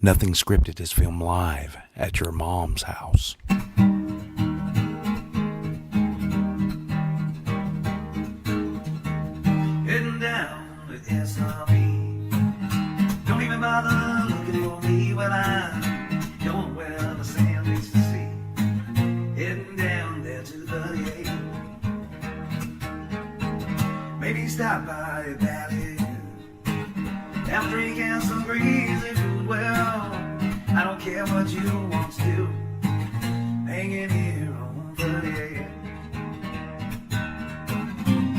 Nothing Scripted is filmed live at your mom's house. Heading down to SRB. Don't even bother looking for me. Well, I'm going where the sand is to see. Heading down there to 38. Maybe stop by a valley. Have a drink and some greasy food. Well, I don't care what you want to do. Hanging here on 38.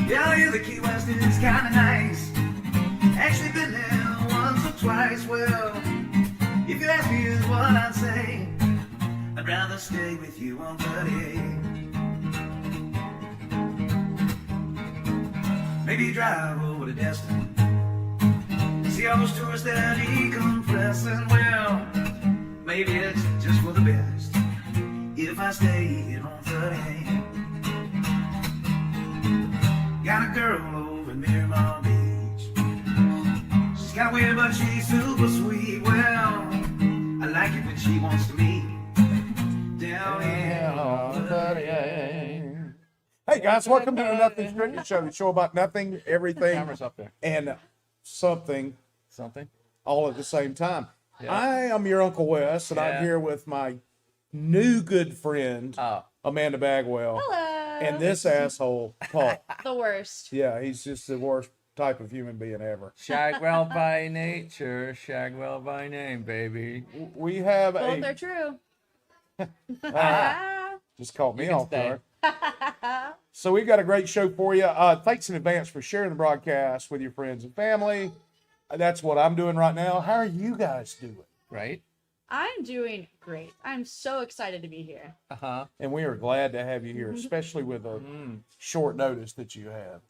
Yeah, I hear the Key West is kinda nice. Actually been there once or twice. Well, if you ask me is what I'd say, I'd rather stay with you on 38. Maybe drive over to Destin. See all those tourists that decompressing. Well, maybe it's just for the best if I stay here on 38. Got a girl over in Miramar Beach. She's kinda weird, but she's super sweet. Well, I like it when she wants to meet down here on 38. Hey guys, welcome to the Nothing Scripted Show, the show about nothing, everything, Camera's up there. and something Something. all at the same time. Yeah. I am your Uncle Wes, and I'm Yeah. here with my new good friend, Oh, Amanda Bagwell, Hello. and this asshole, Paul. The worst. Yeah, he's just the worst type of human being ever. Shagwell by nature, Shagwell by name, baby. We have Both are a, true. just called me You can off stay. guard. So we've got a great show for you. Thanks in advance for sharing the broadcast with your friends and family. That's what I'm doing right now. How are you guys doing? Right? I'm doing great. I'm so excited to be here. Uh-huh. And we are glad to have you here, especially with a short notice that you have.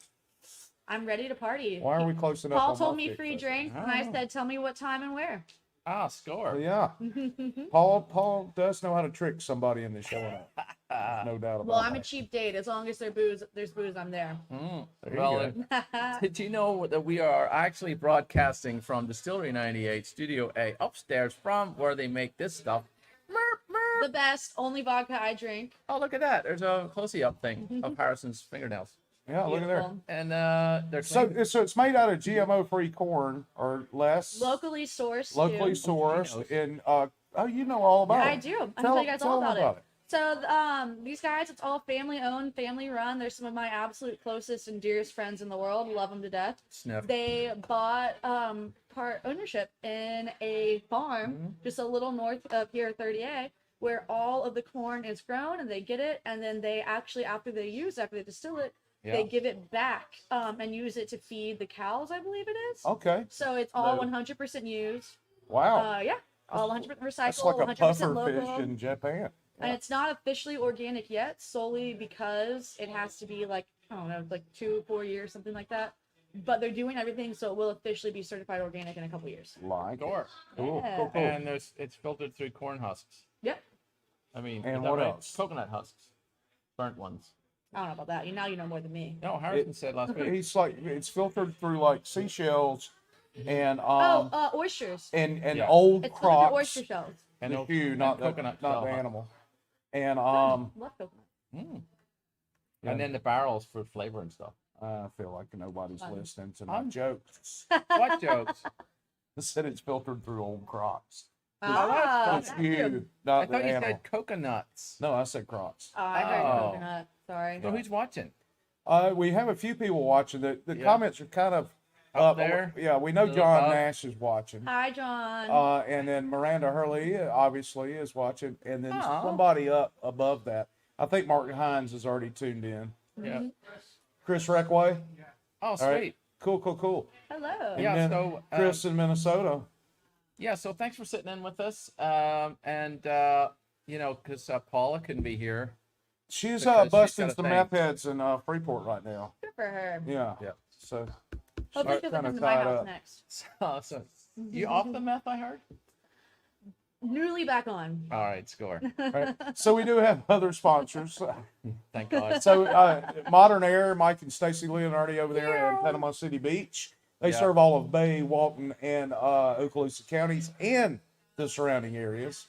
I'm ready to party. Why are we closing up? Paul on told my me pick free list? drink, and I said, tell me what time and where. Ah, score. Yeah. Paul does know how to trick somebody into showing up. There's no doubt about Well, I'm a that. cheap date. As long as there's booze, I'm there. There you Well, go. did you know that we are actually broadcasting from Distillery 98, Studio A, upstairs from where they make this stuff? The best, only vodka I drink. Oh, look at that. There's a closey-up thing of Harrison's fingernails. Yeah, look at there. Beautiful. And they're So clean. it's made out of GMO-free corn or less. Locally sourced. Locally too. sourced. And, you know all about it. I do. I'm tell you guys all them about it. So these guys, it's all family owned, family run. They're some of my absolute closest and dearest friends in the world. Love them to death. Sniff. They bought part ownership in a farm Mm-hmm. just a little north of here, 30A, where all of the corn is grown, and they get it, and then they actually, after they distill it, Yeah. they give it back and use it to feed the cows, I believe it is. Okay. So it's all No. 100% used. Wow. Yeah, all 100% That's recycled, like a 100% puffer local. fish in Japan. And it's not officially organic yet, solely because it has to be like, I don't know, like 2-4 years, something like that. But they're doing everything so it will officially be certified organic in a couple years. Like it. Score. Cool, Yeah. cool, cool. And it's filtered through corn husks. Yep. I mean, And is that what right? else? Coconut husks. Burnt ones. I don't know about that. Now you know more than me. No, Harrison said last week. He's like, it's filtered through like seashells and Oysters. and Yeah. old It's filtered through crocs. oyster shells. And The those- hue, and not the coconut not shell the husks. animal. And Love coconut. Yeah. And then the barrels for flavor and stuff. I feel like nobody's Fun. listening to my I'm- jokes. What jokes? I said it's filtered through old crocs. Ah, It's that's you, good. not I the thought you animal. said coconuts. No, I said crocs. Oh, I heard Oh. coconut. Sorry. So who's watching? We have a few people watching. The Yeah. comments are kind of Up there? Yeah, we know Little John up. Nash is watching. Hi, John. And then Miranda Hurley obviously is watching, and then Aw. somebody up above that. I think Mark Hines is already tuned in. Yeah. Chris Reckway. Oh, All sweet. right. Cool. Hello. And Yeah, then so, Chris in Minnesota. Yeah, so thanks for sitting in with us. You know, because Paula couldn't be here. She's Because she's busting got a some thing. meth heads in Freeport right now. Good for her. Yeah. Yeah. So Hopefully She's she'll kinda come to my tied house up. next. So you off the meth, I heard? Newly back on. All right, score. right. So we do have other sponsors. Thank God. So Modern Air, Mike and Stacy Leonardi over there in Panama City Beach. They Yeah. serve all of Bay, Walton, and Okaloosa counties, and the surrounding areas.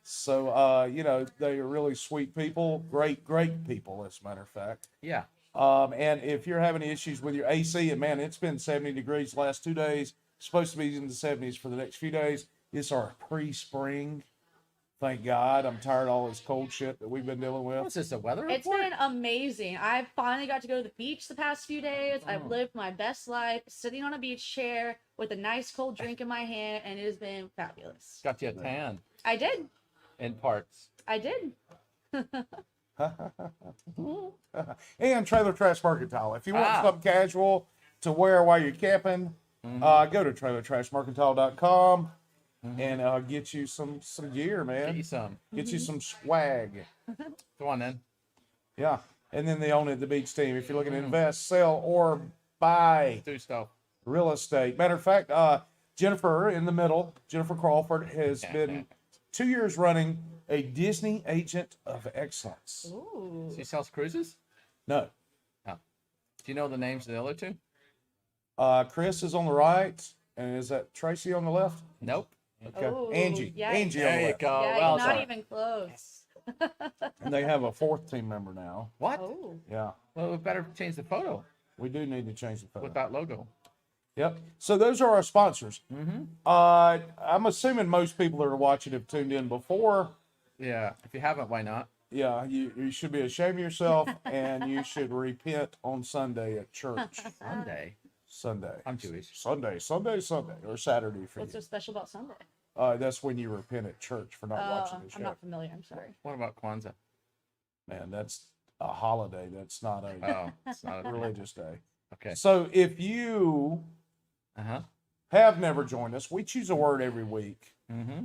So, you know, they are really sweet people, great people, as a matter of fact. Yeah. And if you're having issues with your AC, and man, it's been 70 degrees the last 2 days, supposed to be in the 70s for the next few days. It's our pre-spring. Thank God. I'm tired of all this cold shit that we've been dealing with. What's this, a weather report? It's been amazing. I finally got to go to the beach the past few days. I've lived my best life sitting on a beach chair with a nice cold drink in my hand, and it has been fabulous. Got you a tan I did. in parts. I did. And Trailer Trash Mercantile. If you want something casual to wear while you're camping, go to trailertrashmercantile.com and get you some gear, man. Get you some. Get you some swag. Go on then. Yeah. And then they own it, the beach team. If you're looking to invest, sell, or buy Do stuff. real estate. Matter of fact, Jennifer in the middle, Jennifer Crawford, has been 2 years running a Disney Agent of Excellence. Ooh. She sells cruises? No. Oh. Do you know the names of the other two? Chris is on the right, and is that Tracy on the left? Nope. Okay. Ooh, Angie. yikes. Angie on the There you left. go. Yeah, Well not done. even close. And they have a fourth team member now. What? Oh. Yeah. Well, we better change the photo We do need to change the photo. with that logo. Yep. So those are our sponsors. I'm assuming most people that are watching have tuned in before. Yeah. If you haven't, why not? Yeah, you should be ashamed of yourself, and you should repent on Sunday at church. Sunday. Sunday. I'm Jewish. Sunday, or Saturday for What's you. so special about Sunday? That's when you repent at church for not watching the show. I'm not familiar. I'm sorry. What about Kwanzaa? Man, that's a holiday. That's not a Oh, it's not a religious day. Okay. So if you Uh-huh. have never joined us, we choose a word every week Mm-hmm.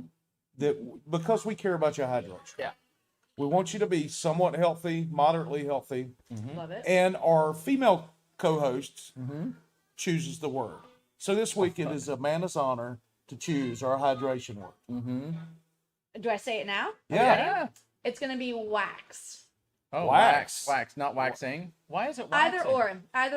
that because we care about your hydration. Yeah. We want you to be somewhat healthy, moderately healthy, Love it. and our female co-host chooses the word. So this week it is Amanda's honor to choose our hydration word. Do I say it now? Yeah. It's gonna be wax. Oh, Wax. wax, not waxing. Why is it Either waxing?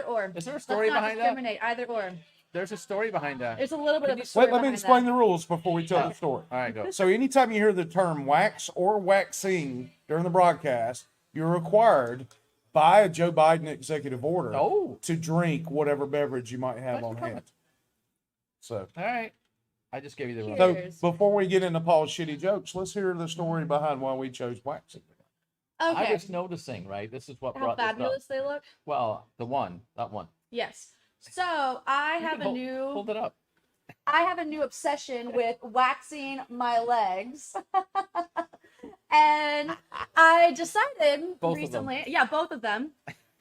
or. Is there a Let's story not behind that? discriminate. Either or. There's a story behind that. There's a little bit of a story Let me behind explain that. the rules before we tell the story. All right, go. So anytime you hear the term wax or waxing during the broadcast, you're required by a Joe Biden executive order to drink whatever beverage you might have on hand. So, All right. I just gave you the rules. so Cheers. before we get into Paul's shitty jokes, let's hear the story behind why we chose waxing. I Okay. was noticing, right? This is what How brought this fabulous up. they look. Well, that one. Yes. So I You have can a hold it up. I have a new obsession with waxing my legs. And I decided Both of them. recently, yeah, both of them.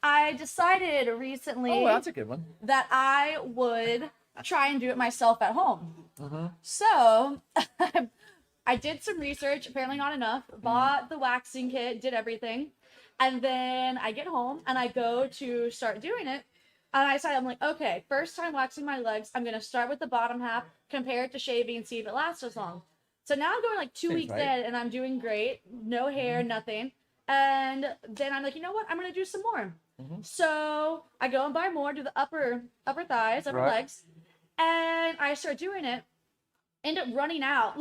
I decided recently Oh, that's a good one. that I would try and do it myself at home. Mm-hmm. So I did some research, apparently not enough, Mm-hmm. bought the waxing kit, did everything. And then I get home and I go to start doing it. And I decided, I'm like, okay, first time waxing my legs, I'm going to start with the bottom half, compare it to shaving, and see if it lasts as long. So now I'm going like 2 Seems weeks right. in and I'm doing great. No hair, nothing. And then I'm like, you know what? I'm going to do some more. So I go and buy more, do the upper thighs, upper Right. legs. And I start doing it. End up running out.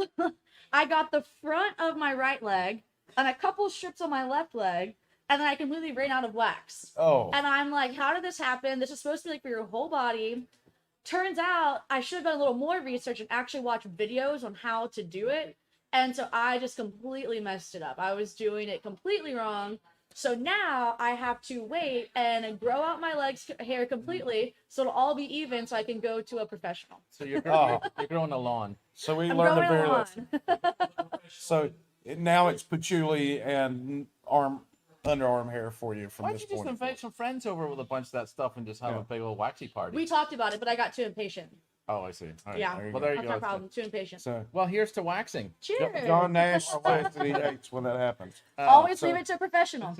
I got the front of my right leg and a couple strips on my left leg. And then I completely ran out of wax. Oh, And I'm like, how did this happen? This is supposed to be like for your whole body. Turns out I should have done a little more research and actually watched videos on how to do it. And so I just completely messed it up. I was doing it completely wrong. So now I have to wait and grow out my legs hair completely so it'll all be even so I can go to a professional. So you're growing a lawn. so we I'm learned a growing very a lesson. So now it's patchouli and underarm hair for you from Why don't this you just point. invite some friends over with a bunch of that stuff and just have Yeah. a big old waxy party? We talked about it, but I got too impatient. Oh, I see. All right. Yeah. there you Well, go. there you That's go. my problem. Too impatient. So Well, here's to waxing. Cheers. John Nash says that he hates when that happens. Always so- leave it to a professional.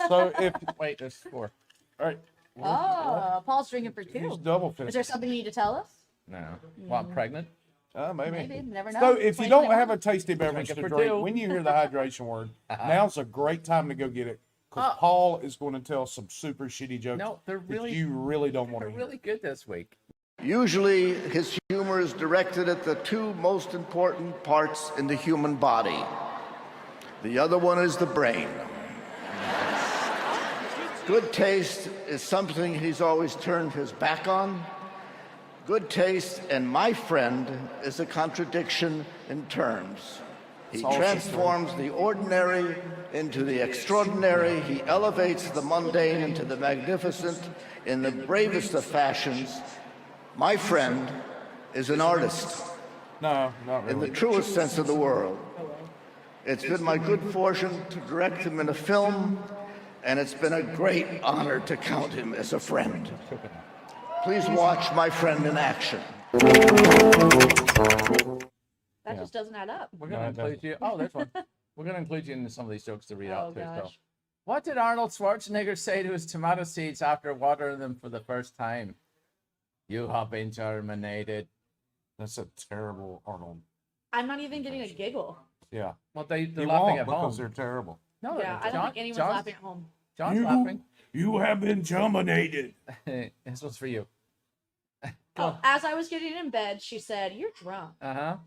So if Wait, there's 4. all right, Oh, Paul's drinking for he's 2. double Is there fisted. something you need to tell us? No. Well, I'm pregnant. Maybe. Maybe. Never know. So if you don't 2021. have a tasty beverage Drink to it for drink, 2. when you hear the hydration word, now's a great time to go get it. Because Oh. Paul is going to tell some super shitty jokes No, they're that really you really don't want they're to hear. really good this week. Usually his Humor is directed at the two most important parts in the human body. The other one is the brain. Good taste is something he's always turned his back on. Good taste and my friend is a contradiction in terms. He transforms the ordinary into the extraordinary. He elevates the mundane into the magnificent in the bravest of fashions. My friend is an artist No, not in really. the truest sense of the word. It's been my good fortune to direct him in a film, and it's been a great honor to count him as a friend. Please watch my friend in action. That just doesn't add up. We're gonna include you. Oh, there's one. We're gonna include you in some of these jokes to read Oh, out too. So, gosh. what did Arnold Schwarzenegger say to his tomato seeds after watering them for the first time? You have been germinated. That's a terrible Arnold. I'm not even getting a giggle. Yeah. Well, they're You laughing won't at because home. they're terrible. No, Yeah, I don't think anyone's laughing at home. John's laughing. You have been germinated. This one's for you. Oh, as I was getting in bed, she said, "You're drunk." Uh-huh.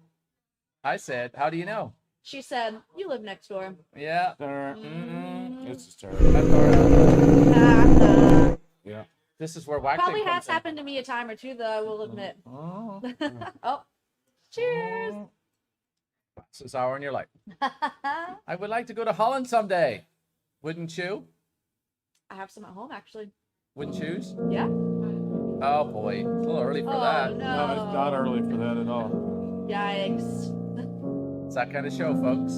I said, how do you know? She said, "You live next door." Yeah. This is terrible. That's all right. Ah, Yeah. This is where waxing probably comes has in. happened to me a time or two, though, I will admit. Oh. Oh, cheers. Fastest hour in your life. I would like to go to Holland someday. Wouldn't you? I have some at home, actually. Wouldn't choose? Yeah. Oh boy, it's a little early for Oh, that. No, it's not no. early for that at all. Yikes. It's that kind of show, folks.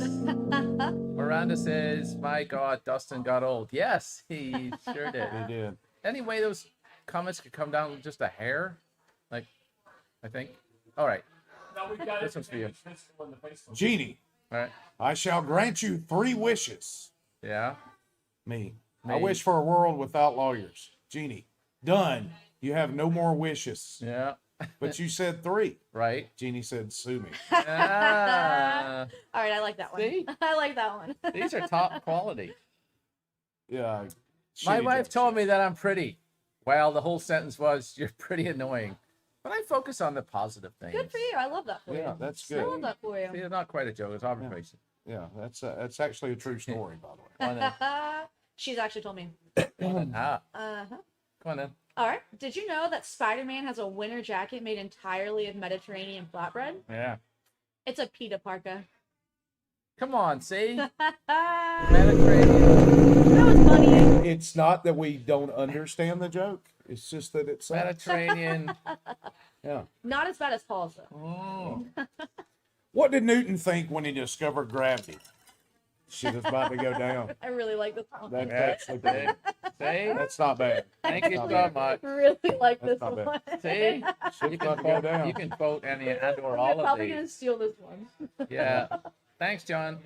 Miranda says, "My God, Dustin got old." Yes, he sure did. He did. Anyway, those comments could come down just a hair, like I think. All right, this one's for you. Genie, All right, I shall grant you 3 wishes. yeah. Me. I Me. wish for a world without lawyers. Genie, done. You have no more wishes. Yeah, But you said 3. right. Genie said, sue me. Ah, All right, I like that one. See? I like that one. these are top quality. Yeah. My shitty wife jokes. told me that I'm pretty. Well, the whole sentence was, "You're pretty annoying." But I focus on the positive things. Good for you. I love that for Yeah, you. that's I love good. that for you. See, it's not quite a joke. It's observation. Yeah, that's actually a true story, by the way. Come on then. She's actually told me. Come on then. Ah, Uh-huh. come on then. All right. Did you know that Spider-Man has a winter jacket made entirely of Mediterranean flatbread? Yeah. It's a pita parka. Come on, see? That Mediterranean. was funny. It's not that we don't understand the joke. It's just that it's Mediterranean. yeah. Not as bad as Paul's, though. Oh. What did Newton think when he discovered gravity? Shit is about to go down. I really like this one. That's See? okay. That's not bad. Thank you Not so bad. much. Really like this That's not one. See? Shit's You about can to go quote, down. you can quote any and or I'm all of probably going to these. steal this one. Yeah. Thanks, John.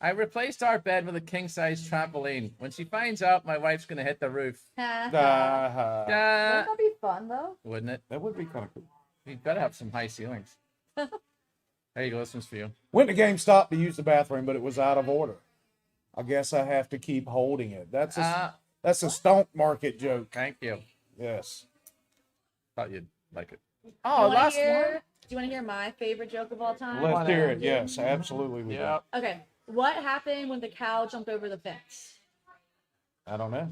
I replaced our bed with a king-size trampoline. When she finds out, my wife's going to hit the roof. Wouldn't Uh, that be fun, though? Wouldn't it? that would be kind of cool. You'd better have some high ceilings. There you go. This one's for you. Went to GameStop to use the bathroom, but it was out of order. I guess I have to keep holding it. That's a stonk market joke. Thank you. Yes. Thought you'd like it. Do Oh, you last wanna hear, one. Do you want to hear my favorite joke of all time? Let's hear it. Yes, absolutely. We Yeah. do. Okay. What happened when the cow jumped over the fence? I don't know.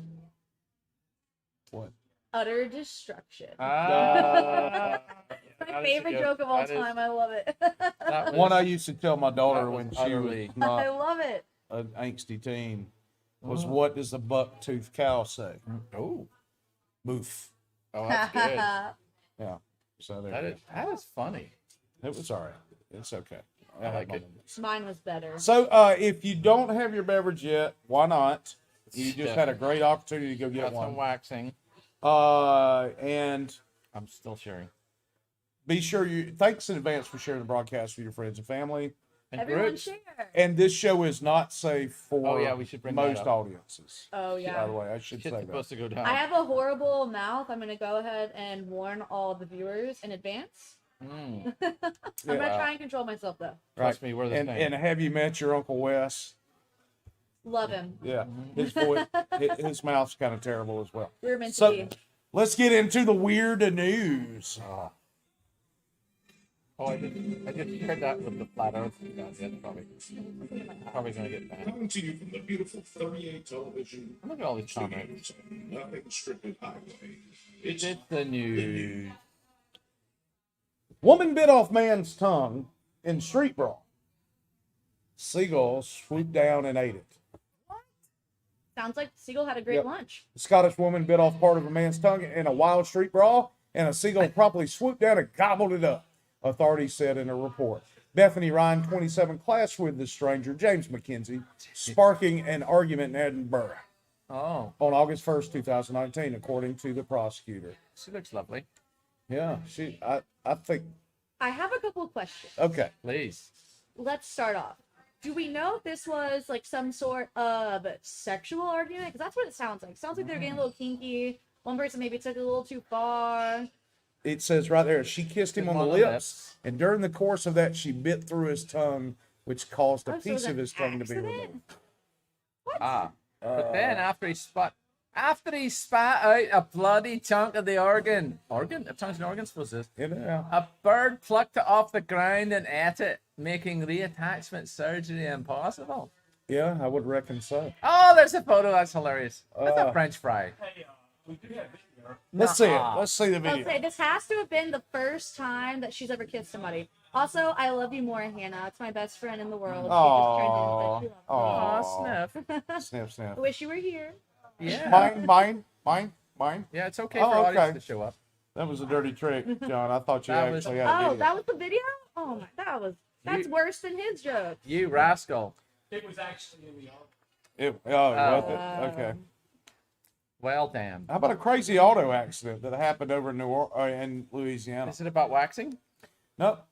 What? Utter destruction. Ah. My That is favorite good. joke of all That is- time. I love it. that was- One I used to tell my daughter that was when she utterly- was I not love it. an angsty teen was, Oh. what does a buck-toothed cow say? Oh. Boof. Oh, that's good. Yeah. So there That you is, that is funny. go. It was all right. It's okay. I like it. Mine was better. So if you don't have your beverage yet, why not? You just had a great opportunity to go get Got some one. waxing. And I'm still sharing. be sure thanks in advance for sharing the broadcast with your friends and family. And Everyone groups. share. And this show is not safe for Oh, yeah, we should bring that most up. audiences. Oh, By yeah. the way, I should Shit's say that. supposed to go down. I have a horrible mouth. I'm going to go ahead and warn all the viewers in advance. Mm. I'm going to Yeah. try and control myself, though. Trust me, we're the And same. have you met your Uncle Wes? Love him. Yeah, his voice, his mouth's kind of terrible as well. We're meant So to be. let's get into the weird news. Oh, I just heard that with the flat Earth. Yeah, that's probably gonna get banned. Coming to you from the beautiful 38 television. Look at all these comments. studios on Nothing Scripted Highway. It's the news. Woman bit off man's tongue in street brawl. Seagull swooped down and ate it. Sounds like Seagull had a great Yep. lunch. The Scottish woman bit off part of a man's tongue in a wild street brawl, and a seagull promptly swooped down and gobbled it up, authorities said in a report. Bethany Ryan, 27, clashed with the stranger, James McKenzie, sparking an argument in Edinburgh Oh, on August 1st, 2019, according to the prosecutor. she looks lovely. Yeah, I think, I have a couple of questions. okay. Please. Let's start off. Do we know if this was like some sort of sexual argument? Because that's what it sounds like. Sounds like they're getting a little kinky. One person maybe took it a little too far. It says right there, she kissed him on the lips, and during the course of that, she bit through his tongue, which caused a Oh, so it piece was of an his tongue to be accident? removed. But then after he spat out a bloody chunk of the organ, a chunk of organ, suppose this. Yeah. A bird plucked it off the ground and ate it, making reattachment surgery impossible. Yeah, I would reckon so. Oh, there's a photo. That's hilarious. That's a French fry. Let's see it. Nuh-uh. Let's see the I'll video. say this has to have been the first time that she's ever kissed somebody. Also, I love you more, Hannah. It's my best friend in the world. Aw. She just turned in, Aw. Oh, sniff. Sniff, sniff. I wish you were here. Yeah. Mine. Yeah, it's okay Oh, for audience okay. to show up. That was a dirty trick, John. I thought you That was- actually had a Oh, video. that was the video? Oh my, that's worse than his joke. You rascal. It was actually in the article. Okay. Well, damn. How about a crazy auto accident that happened over in Louisiana? Is it about waxing? Nope.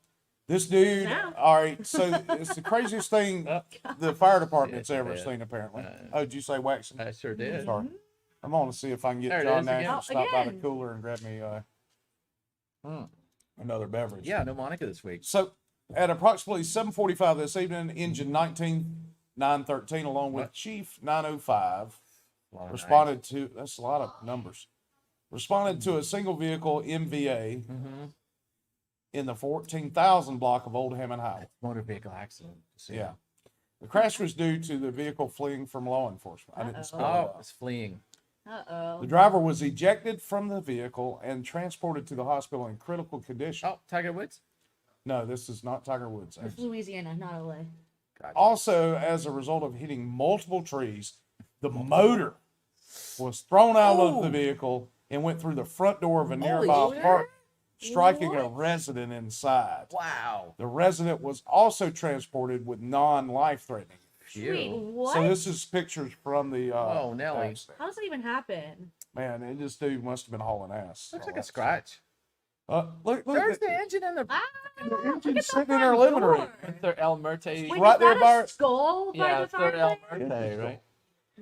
This dude, Now. all right, so it's the craziest thing the fire department's Yes, ever it is. seen, apparently. Oh, did you say waxing? I sure did. Sorry. I'm on to see if I can There get it John is Nash again. to stop by the again. cooler and grab me another beverage. Yeah, no Monica this week. So at approximately 7:45 this evening, engine 19913 along with What? Chief 905 A lot of responded to, that's a lot of numbers, responded to a single vehicle MVA in the 14,000 block of Old Hammond Highway. motor vehicle accident. So- Yeah. The crash was due to the vehicle fleeing from law enforcement. I didn't spell it Oh, out. it's fleeing. Uh-oh. The driver was ejected from the vehicle and transported to the hospital in critical condition. Oh, Tiger Woods? No, this is not Tiger Woods. It's Louisiana, not LA. Also, as a result of hitting multiple trees, the motor was thrown out of the vehicle and went through the front door of a nearby shit. park, striking a What? resident inside. Wow. The resident was also transported with non-life-threatening. Wait, Ew. what? So this is pictures from the Oh, Nelly. accident. How does that even happen? Man, this dude must have been hauling ass. Looks like a scratch. Look There's at the engine in the Ah, look at the sitting in front our living room. door. Their El Merte. Wait, Right is there that by a our- skull by Yeah, the it's their El fireplace? Merte, right?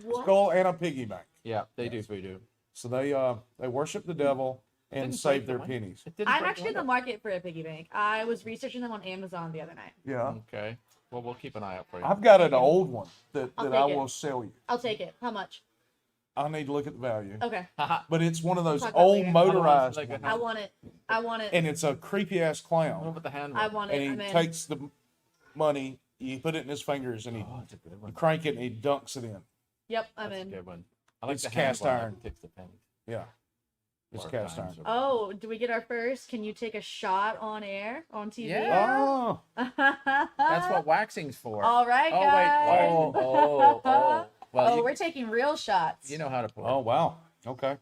What? skull and a piggy bank. Yeah, they do voodoo. So they worship the devil and Didn't save break their the pennies. It didn't I'm break actually in the market for a piggy bank. I was researching them on Amazon the other night. Yeah. Okay. Well, we'll keep an eye out for you. I've got an old one that I'll I take it. will sell you. I'll take it. How much? I need to look at the value. Okay. But it's one of those Talk about old later. motorized Like a ones. I want it. I want it. And it's a creepy ass What clown. about the hand? I want it. And I'm he in. takes the money, you put it in his fingers, and he Oh, it's a good one. you crank it and he dunks it in. Yep, I'm That's a in. good one. I like It's the hand cast one that iron. Takes the penny. Yeah. It's Or cast times iron. or- Oh, do we get our first? Can you take a shot on air on TV? Yeah. Oh, That's what waxing's for. All right, Oh, guys. wait. Oh. Well, Oh, we're taking real shots. you know how to pour. oh wow. Okay.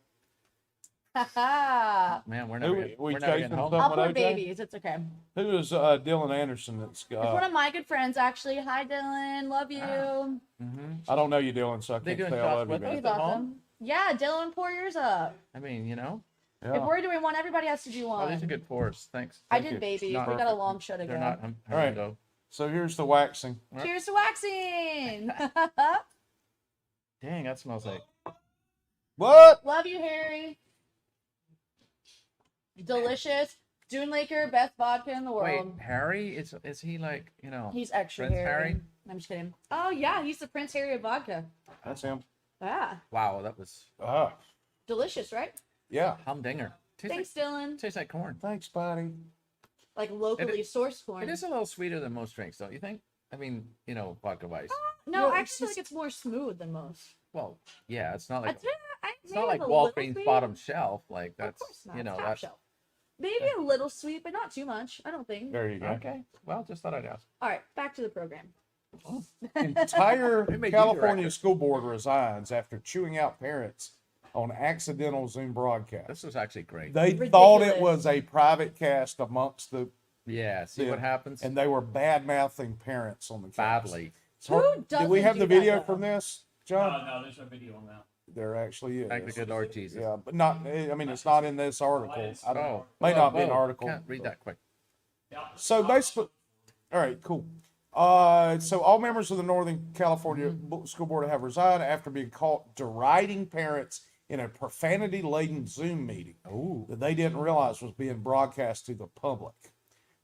Man, we're Who never, we we're never chasing getting home. some- I'll Someone put OJ? babies. It's okay. Who is Dylan Anderson? That's It's one of my good friends, actually. Hi, Dylan. Love you. Mm-hmm. I don't know you, Dylan, so I They can't doing say I shots love you, with us? man. He's at home? awesome. Yeah, Dylan, pour yours up. I mean, you know. If Yeah. we're doing one, everybody has to do Oh, one. these are good pours. Thanks. I Thank did you. babies. Not We got a perfect. long show to They're go. not. All right. Though. So here's the waxing. Cheers to waxing. Dang, that smells like. What? Love you, Harry. Delicious. Dune Laker, best vodka in the Wait, world. Harry? Is he like, you know? He's extra Prince Harry. Harry? I'm just kidding. Oh yeah, he's the Prince Harry of vodka. That's him. Ah, Wow, that was Ah, delicious, right? yeah. humdinger. Tastes Thanks, Dylan. tastes like corn. Thanks, buddy. like locally sourced corn. It is a little sweeter than most drinks, don't you think? I mean, vodka wise. No, I actually feel like it's more smooth than most. Well, yeah, it's not like It's not like Walgreens bottom shelf. Like that's Of course not. It's top that's shelf. Maybe a little sweet, but not too much. I don't think. There you go. okay. Well, just thought I'd ask. All right, back to the program. Entire They made you California director. school board resigns after chewing out parents on accidental Zoom broadcast. This was actually great. They thought it Ridiculous. was a private cast amongst the, Yeah. See what happens? and they were bad mouthing parents on the cast. Badly. So, Who did we doesn't have do the that, video though? from this, No, John? no, there's no video on that. There actually is. Thank the good Lord Jesus. Yeah, but not. I mean, it's not in this article. I don't, Oh, may not be an whoa. article. Can't read that quick. Yeah. So basically, all right, cool. So all members of the Northern California School Board have resigned after being caught deriding parents in a profanity-laden Zoom meeting that they didn't realize was being broadcast to the public.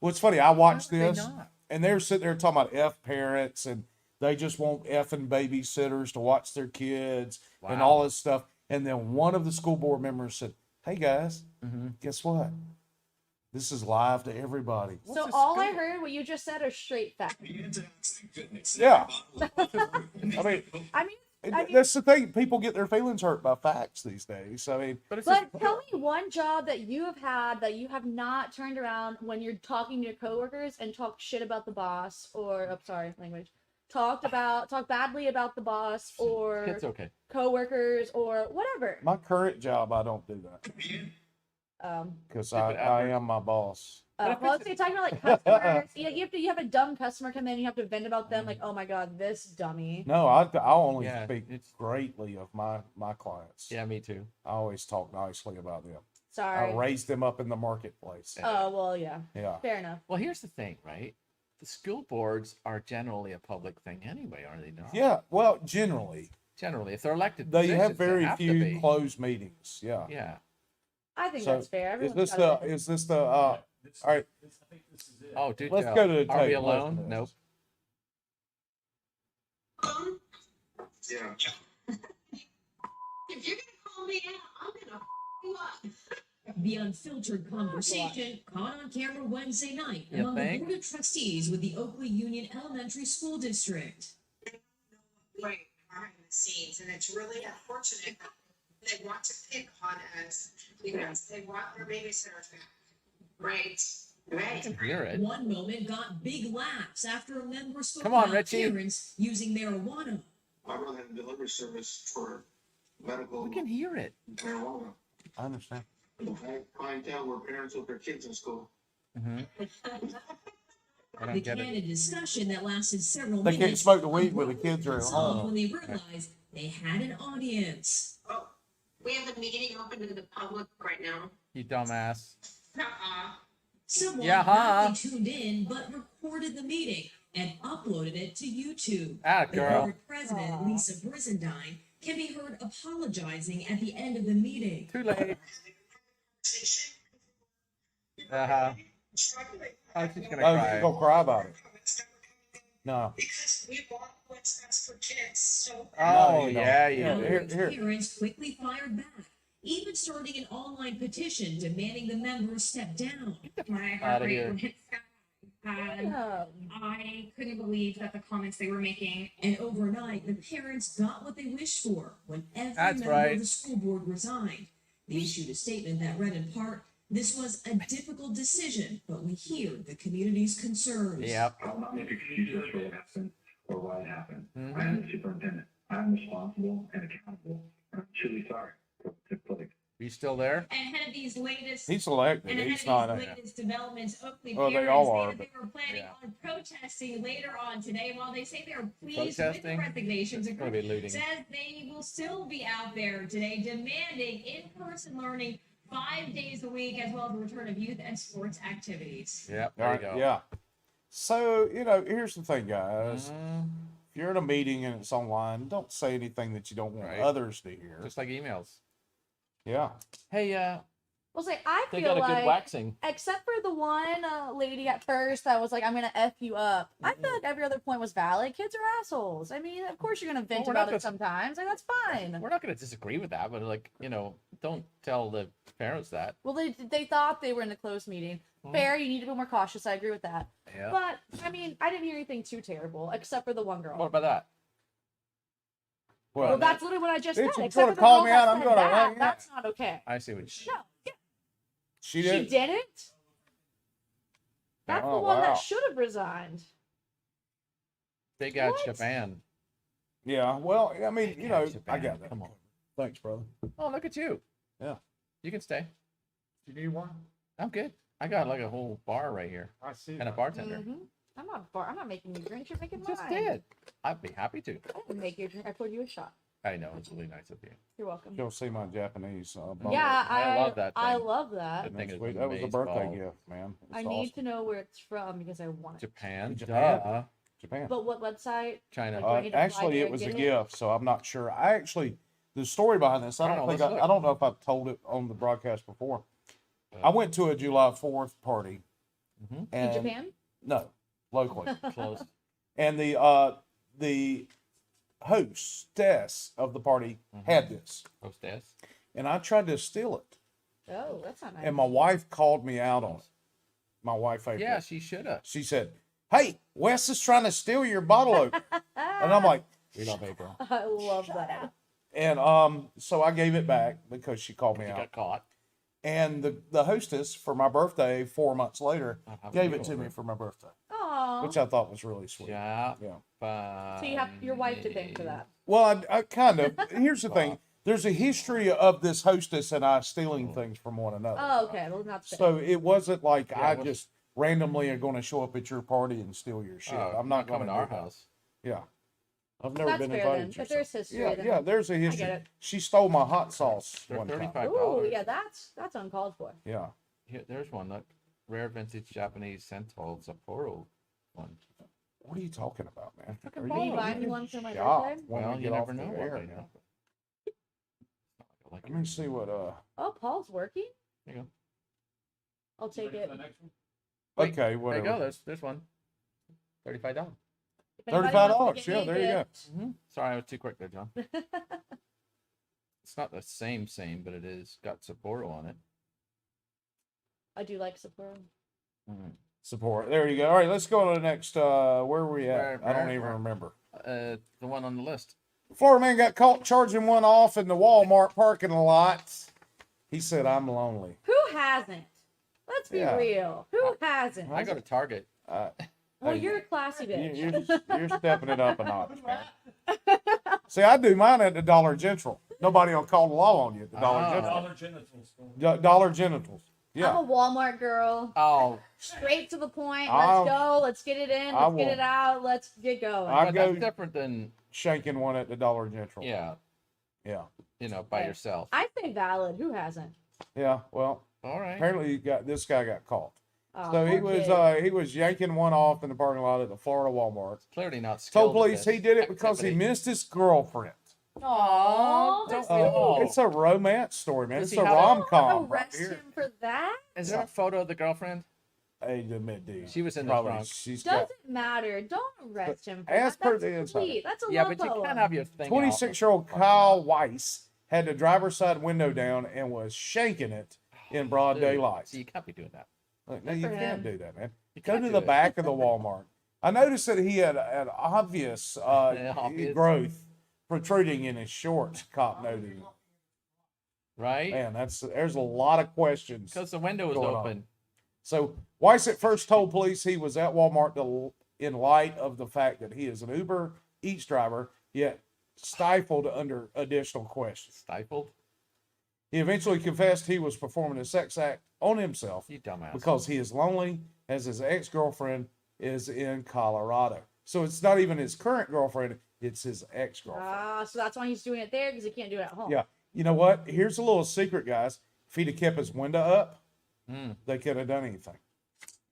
Well, it's funny. I watched How would they this, not? and they're sitting there talking about F parents, and they just want effing babysitters to watch their kids and Wow. all this stuff. And then one of the school board members said, "Hey guys, guess what? This is live to everybody." So all I heard, what you just said, are straight facts. Yeah. I mean, that's the thing. People get their feelings hurt by facts these days. I mean, But it's But just, tell me one job that you have had that you have not turned around when you're talking to your coworkers and talk shit about the boss, or talk badly about the boss or it's okay. coworkers or whatever. my current job, I don't do that because Stupid I adverts. am my boss. Well, if you're talking about like customers, you have a dumb customer come in, you have to vent about them, like, oh my god, this dummy. No, I only Yeah, speak it's- greatly of my clients. Yeah, me too. I always talk nicely about them. Sorry. I raised them up in the marketplace. Oh well, yeah, Yeah. fair enough. Well, here's the thing, right? The school boards are generally a public thing anyway, are they not? Yeah. Well, generally, Generally, if they're elected, they positions, have very have to few be. closed meetings. Yeah. Yeah. I think So, that's fair. Is Everyone's this got the? a bit- Is this the? All right. I think this is it. Oh, dude. Let's go to the Are we tape. alone? Listen to Nope. this. Yeah. If you're gonna call me out, I'm gonna f you up. The unfiltered conversation caught on camera Wednesday night You among the think? Board of Trustees with the Oakley Union Elementary School District. Right, behind the scenes, and it's really unfortunate. They want to pick on us because they want their babysitters back. Right, I right. can hear it. One moment got big laughs after a member spoke Come on, about Richie. parents using marijuana. I run a delivery service for medical We can hear it. marijuana. I understand. I find out where parents with their kids in school. I The don't get it. candid discussion that lasted several They minutes. can't smoke the weed when the kids are at resolved home. when they realized they had an audience. Oh, we have the meeting open to the public right now. You dumbass. Uh-uh. Someone Yeah, not huh? only tuned in but recorded the meeting and uploaded it to YouTube. Ah, The girl. board president, Lisa Brizendine, can be heard apologizing at the end of the meeting. Too late. Uh-huh. Struggling. Oh, she's gonna Oh, cry. you gonna cry about it? No. Because we want what's best for kids, so. Oh, you don't. yeah, you Yeah, do. here. Parents quickly fired back, even starting an online petition demanding the members step down. My Outta heart rate here. hit sky. I couldn't believe that the comments they were making. And overnight, the parents got what they wished for when every That's member right. of the school board resigned. They issued a statement that read in part, "This was a difficult decision, but we hear the community's concerns." Yep. I'll not make excuses for what happened or why it happened. Mhm. I am the superintendent. I'm responsible and accountable. I'm truly sorry for what took place. Are you still there? Ahead of these latest He's elected. and ahead He's of not. these latest developments, Oakley Well, they parents all say are, that they were planning yeah. on protesting later on today. While they say they are pleased with the Protesting? resignations, It's gonna be looting. says they will still be out there today demanding in-person learning 5 days a week, as well as the return of youth and sports activities. Yep. All There right, you go. yeah. So, here's the thing, guys. If you're in a meeting and it's online, don't say anything that you don't want Right. others to hear. Just like emails. Yeah. Hey, Well, say I They feel got a good like, waxing. except for the one lady at first that was like, "I'm gonna f you up." I feel like every other point was valid. Kids are assholes. I mean, of course you're gonna vent Well, we're not about it gonna- sometimes. Like that's fine. We're not going to disagree with that, but like, don't tell the parents that. Well, they thought they were in a closed meeting. Fair, you need to be more cautious. I agree with that. Yeah. But I mean, I didn't hear anything too terrible, except for the one girl. What about that? Well, that's literally what I just said. If you're Except gonna for the call girl me that out, I'm said gonna that, run you that's not okay. I see what you No, yeah, She she did. didn't. That's Oh, the one wow. that should have resigned. Big ass What? Japan. Yeah. Well, I mean, you know, Japan, I got that. come on. Thanks, brother. Oh, look at you. Yeah. You can stay. You need one? I'm good. I got like a whole bar right here I see. and a bartender. I'm not making you drink. You're making Just mine. did. I'd be happy to. I didn't make you drink. I poured you a shot. I know, it's really nice of you. You're welcome. You'll see my Japanese. Yeah, I love that I thing. love that. That thing is That was a amazing birthday ball. gift, man. It's I need awesome. to know where it's from because I want it. Japan. Japan. Duh. Japan. But what website? China. Like, do I need to fly Actually, there it was a and get gift, so I'm not sure. The story behind this, I don't let's think look. I don't know if I've told it on the broadcast before. I went to a July 4th party. Mhm. And In Japan? No, locally. Close. And the hostess of the party had this, Hostess. and I tried to steal it, Oh, that's not nice. and my wife called me out on it. My wife, April. Yeah, she should have. She said, "Hey, Wes is trying to steal your bottle opener," and I'm like, We love April. I love that. and so I gave it back because she called me You out. got caught. And the hostess for my birthday 4 months later I'll have gave you it to over. me for my birthday, Aww. which I thought was really sweet. Yeah. Yeah. So you have your wife to thank for that. Well, I kind of. Here's the thing. There's a history of this hostess and I stealing things from one another. Oh, okay. Well, not fair. So it wasn't like Yeah, I well- just randomly are going to show up at your party and steal your shit. Oh, I'm not going coming to to our do that. house. Yeah. I've never That's been fair invited then. to If there's history, yeah, then yeah, there's a history. it. She stole my hot sauce They're one time. $35. Ooh, yeah, that's uncalled for. Yeah. Here, there's one. Look, rare vintage Japanese Sentinel Sapporo one. What are you talking about, man? Fucking Are Can you Oh, buy you me getting one for my shocked birthday? when we Well, you get never off know the what air they now? know. Like, Let me see what Oh, Paul's working? There you go. I'll take it. Wait, Okay, There you whatever. go. There's one. $35. If anybody wants $35. to get Yeah, me a there you go. gift, Sorry, I was too quick there, John. It's not the same, but it is got Sapporo on it. I do like Sapporo. Support. There you go. All right, let's go to the next. Where were we at? Where- I don't where- even where? remember. The one on the list. Florida man got caught charging one off in the Walmart parking lot. He said, "I'm lonely." Who hasn't? Let's be Yeah. real. Who hasn't? I go to Target. Well, Hey, you're a classy bitch. You're stepping it up a notch, man. See, I do mine at the Dollar General. Nobody will call the law on you at the Dollar Ah. General. Dollar Genitals. Dollar Genitals. I'm Yeah. a Walmart girl. Oh, Straight to the point. I'll- Let's go. Let's get it in. I Let's get will- it out. Let's get going. I but go- that's different than Shanking one at the Dollar General. yeah, Yeah. by Okay. yourself. I say valid. Who hasn't? Yeah. Well, All right. apparently this guy got caught. Oh, So he poor was kid. he was yanking one off in the parking lot at the Florida Walmart. Clearly not Told skilled at police he this did it because he activity. missed his girlfriend. Aw, that's Oh. sweet. It's a romance story, man. Does It's he a have a- rom com. Arrest him for that? Is there a photo of the girlfriend? Hey, admit, dude. She was in the Probably. trunk. She's got Doesn't matter. Don't arrest him for as that. per the That's insider. sweet. That's a Yeah, love but you poem. can't have your thing. 26-year-old Kyle Weiss had the driver's side window down and was shaking it in broad daylight. So you can't be doing that. Look, no, Good you for can't him. do that, man. You Go can't to do the it. back of the Walmart. I noticed that he had an obvious, Obvious. growth protruding in his shorts. Cop noted. Right? Man, there's a lot of questions. Because the window was going on. open. So Weiss at first told police he was at Walmart in light of the fact that he is an Uber Eats driver, yet stifled under additional questions. Stifled? He eventually confessed he was performing a sex act on himself You dumbass. because he is lonely, as his ex-girlfriend is in Colorado. So it's not even his current girlfriend, it's his ex-girlfriend. Ah, so that's why he's doing it there because he can't do it at home. Yeah. You know what? Here's a little secret, guys. If he'd have kept his window up, they could have done anything.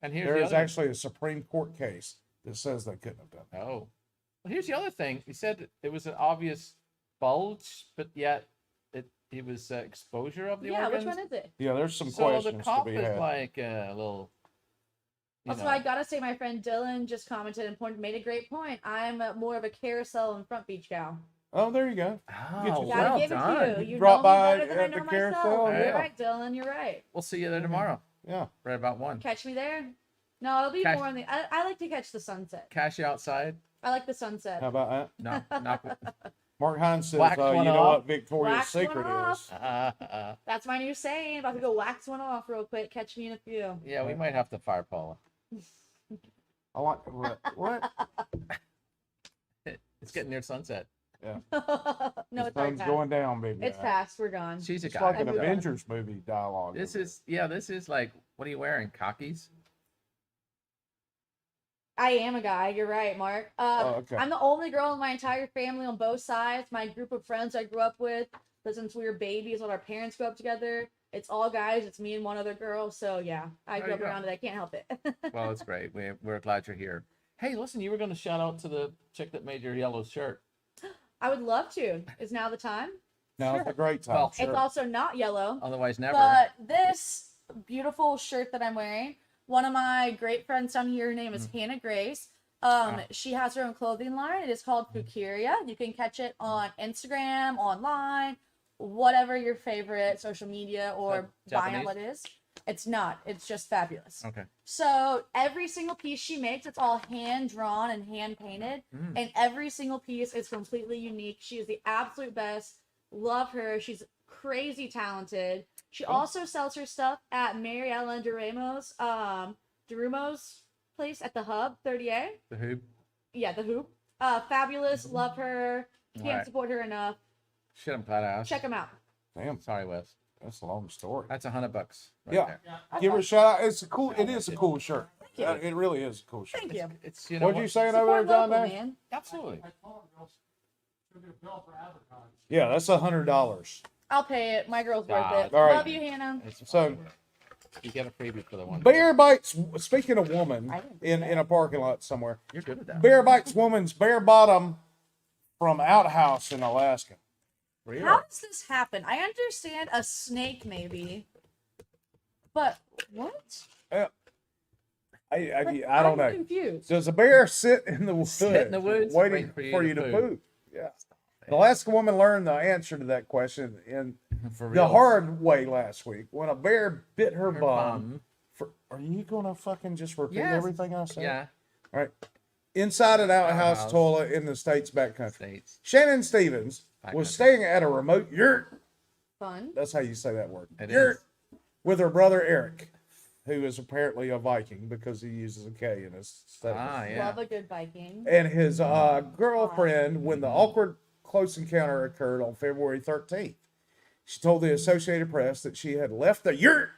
And here's There the is other. actually a Supreme Court case that says they couldn't have done that. Oh. Well, here's the other thing. He said it was an obvious bulge, but yet He was exposure of the Yeah, organs. which one is it? Yeah, there's some So questions the cop to be is had. like a little. Also, I gotta say, my friend Dylan just commented and made a great point. I'm more of a carousel and front beach gal. Oh, there you go. Oh, Get your- Gotta well give done. it to you. You Drop know me by better than I at the know carousel, myself. You're yeah. right, Dylan. You're right. We'll see you there tomorrow. Yeah. Right about 1. Catch me there. No, it'll be Catch- more in the. I like to catch the sunset. Cash you outside. I like the sunset. How about that? No, not. Mark Hines says, Whack you one know off. what Victoria's Wax one Secret off. is? That's my new saying. About to go wax one off real quick. Catch me in a few. Yeah, we might have to fire Paula. I like what? It's getting near sunset. Yeah. No, The it's already sun's past. going down, baby. It's past. We're gone. She's a It's guy. like an I moved on. Avengers movie dialogue. This is like, what are you wearing? Khakis? I am a guy. You're right, Mark. okay. I'm the only girl in my entire family on both sides. My group of friends I grew up with, since we were babies, all our parents grew up together. It's all guys. It's me and one other girl. So yeah, I There grew you up go. around it. I can't help it. Well, it's great. We're glad you're here. Hey, listen, you were going to shout out to the chick that made your yellow shirt. I would love to. Is now the time? Now it's a great time. Well, sure. It's also not yellow. Otherwise, never. But this beautiful shirt that I'm wearing, one of my great friends down here, her name is Hannah Grace. She has her own clothing line. It is called Fucaria. You can catch it on Instagram, online, whatever your favorite social media or buy Japanese? outlet is. It's not. It's just fabulous. Okay. So every single piece she makes, it's all hand drawn and hand painted, and every single piece is completely unique. She is the absolute best. Love her. She's crazy talented. She also sells her stuff at Mary Ellen Derumo's place at the Hub 30A. The hoop. Yeah, the Hoop. Fabulous. Love her. Can't Alright. support her enough. Shit, I'm glad I asked. Check them out. Damn, Sorry, Wes. that's a long story. That's $100 right Yeah. there. Give her a shout out. It's a cool. It is a cool shirt. It really is a cool shirt. Thank you. It's, you know What'd you saying over there, Support John? local, There? man. Absolutely. Yeah, that's $100. I'll pay it. My girl's worth it. All right. Love you, Hannah. So, You get a preview for the one. bear bites. Speaking of woman in a parking lot somewhere, You're good at that. bear bites woman's bare bottom from outhouse in Alaska. Really? How does this happen? I understand a snake, maybe, but what? I don't I'm know. confused. Does a bear sit in the woods, Sit in the woods, waiting waiting for you to poop? Yeah. An Alaska woman learned the answer to that question in For the real. hard way last week when a bear bit her Her bum. Are you gonna fucking just repeat Yes. everything I said? Yeah. All right. Inside an outhouse Outhouse. toilet in the state's backcountry. States. Shannon Stevens was Backcountry. staying at a remote yurt. Fun. That's how you say that word. It Yurt. is. With her brother Eric, who is apparently a Viking because he uses a K in his stuff. Ah, yeah. Love a good Viking. And his girlfriend when the awkward close encounter occurred on February 13th. She told the Associated Press that she had left the yurt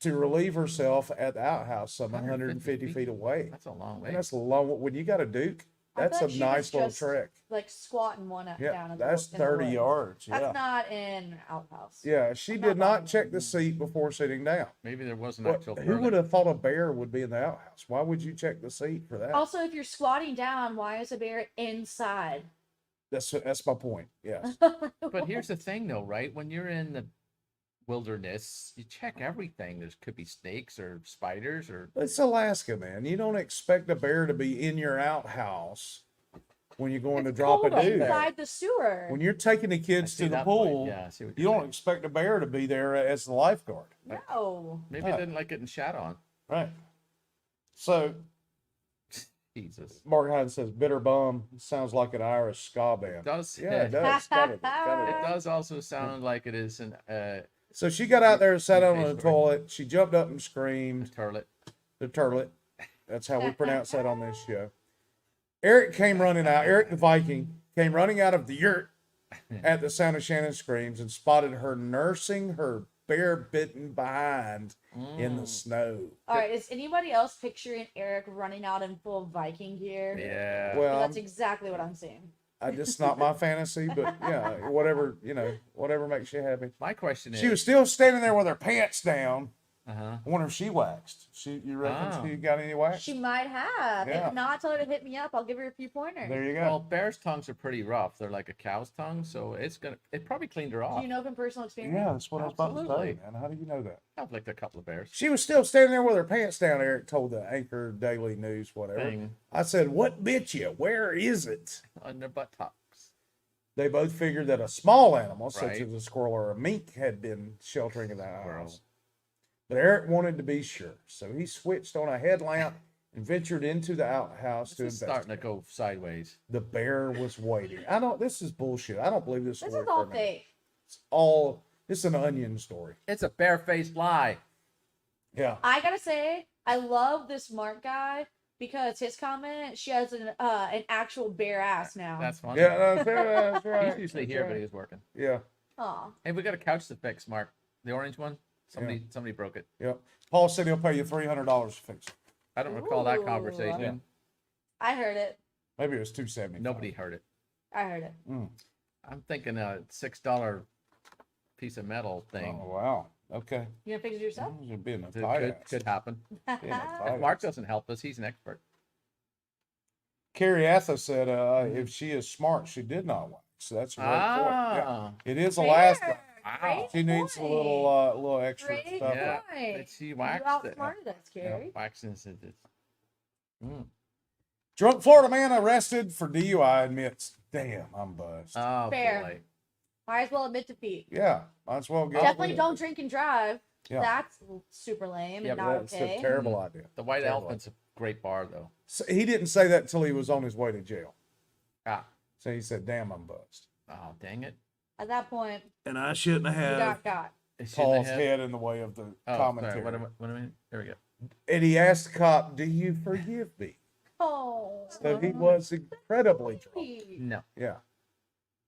to relieve herself at the outhouse some 150 feet away. That's a long way. And that's a long. When you got a Duke, I that's bet a she nice was little just, trek. Like squatting one Yeah, down. in that's the, in the 30 woods. yards. That's Yeah, not in outhouse. yeah. She I'm did not not check the seat before sitting down. Maybe there was an What, actual. who would have thought a bear would be in the outhouse? Why would you check the seat for that? Also, if you're squatting down, why is a bear inside? That's my point. Yes. But here's the thing, though, right? When you're in the wilderness, you check everything. There could be snakes or spiders or. It's Alaska, man. You don't expect a bear to be in your outhouse when you're going to drop a Cold dude. inside the sewer. When you're taking the I kids see to the that point. pool, Yeah, I see what you you're don't saying. expect a bear to be there as the lifeguard. No. Maybe they didn't like getting shat on. Right. So Jesus. Mark Hines says bitter bum sounds like an Irish ska band. It does. Yeah, it does. Kind of, It does also sound like it is an So she got out there and sat on the Facebook. toilet. She jumped up and screamed. turlet. The turlet. That's how we pronounce that on this show. Eric came running out. Eric the Viking came running out of the yurt at the sound of Shannon's screams and spotted her nursing her bear-bitten behind in the snow. All right, is anybody else picturing Eric running out in full Viking gear? Yeah. Well, That's exactly what I'm seeing. it's not my fantasy, but yeah, whatever, whatever makes you happy. My question is. She was still standing there with her pants down I wonder if she waxed. You reckon she got any wax? She might have. Yeah. If not, tell her to hit me up. I'll give her a few pointers. There you go. Well, bear's tongues are pretty rough. They're like a cow's tongue, so it probably cleaned her off. Do you know from personal experience? Yeah, that's what I was about to Absolutely. say, man. How do you know that? I've licked a couple of bears. She was still standing there with her pants down. Eric told the Anchor Daily News, whatever. Thing. I said, "What bit you? Where is it?" On their buttocks. They both figured that a small animal, such Right. as a squirrel or a mink, had been sheltering in that house. But Eric wanted to be sure, so he switched on a headlamp and ventured into the outhouse to This is starting to investigate. go sideways. The bear was waiting. This is bullshit. I don't believe this This story. is all for a minute. fake. This is an onion story. It's a bare-faced lie. Yeah. I gotta say, I love this Mark guy because his comment, she has an actual bare ass now. That's funny. Yeah, that's right. He's usually here, but he's working. Yeah. Aw. Hey, we got a couch to fix, Mark. The orange one. Somebody broke it. Yep. Paul said he'll pay you $300 to fix it. I don't recall that Ooh. conversation. I heard it. Maybe it was $275. Nobody heard it. I heard it. I'm thinking a $6 piece of metal thing. Oh, wow. Okay. You gonna fix it yourself? You're being a Could, tight could, ass. could happen. Being a tight If Mark ass. doesn't help us, he's an expert. Carrie Atha said if she is smart, she did not wax. So that's a great point. Yeah. It is Alaska. Great She needs a point. little extra Great stuff. Yeah. point. But she You waxed it. outsmarted us, Carrie. Waxing is it. Drunk Florida man arrested for DUI admits, "Damn, I'm buzzed." Oh, Fair. boy. Might as well admit defeat. Yeah, might as well go. Definitely don't drink and drive. Yeah. That's super lame Yeah, and but not that's okay. a terrible idea. The White Terrible Elephant's a great bar, though. So he didn't say that until he was on his way to jail. Ah. So he said, "Damn, I'm buzzed." Oh, dang it. At that point, And I shouldn't you have got. Paul's head in the way of the Oh, commentary. sorry. What am I? There we go. And he asked the cop, "Do you forgive me?" Oh. So he was incredibly drunk. No. Yeah.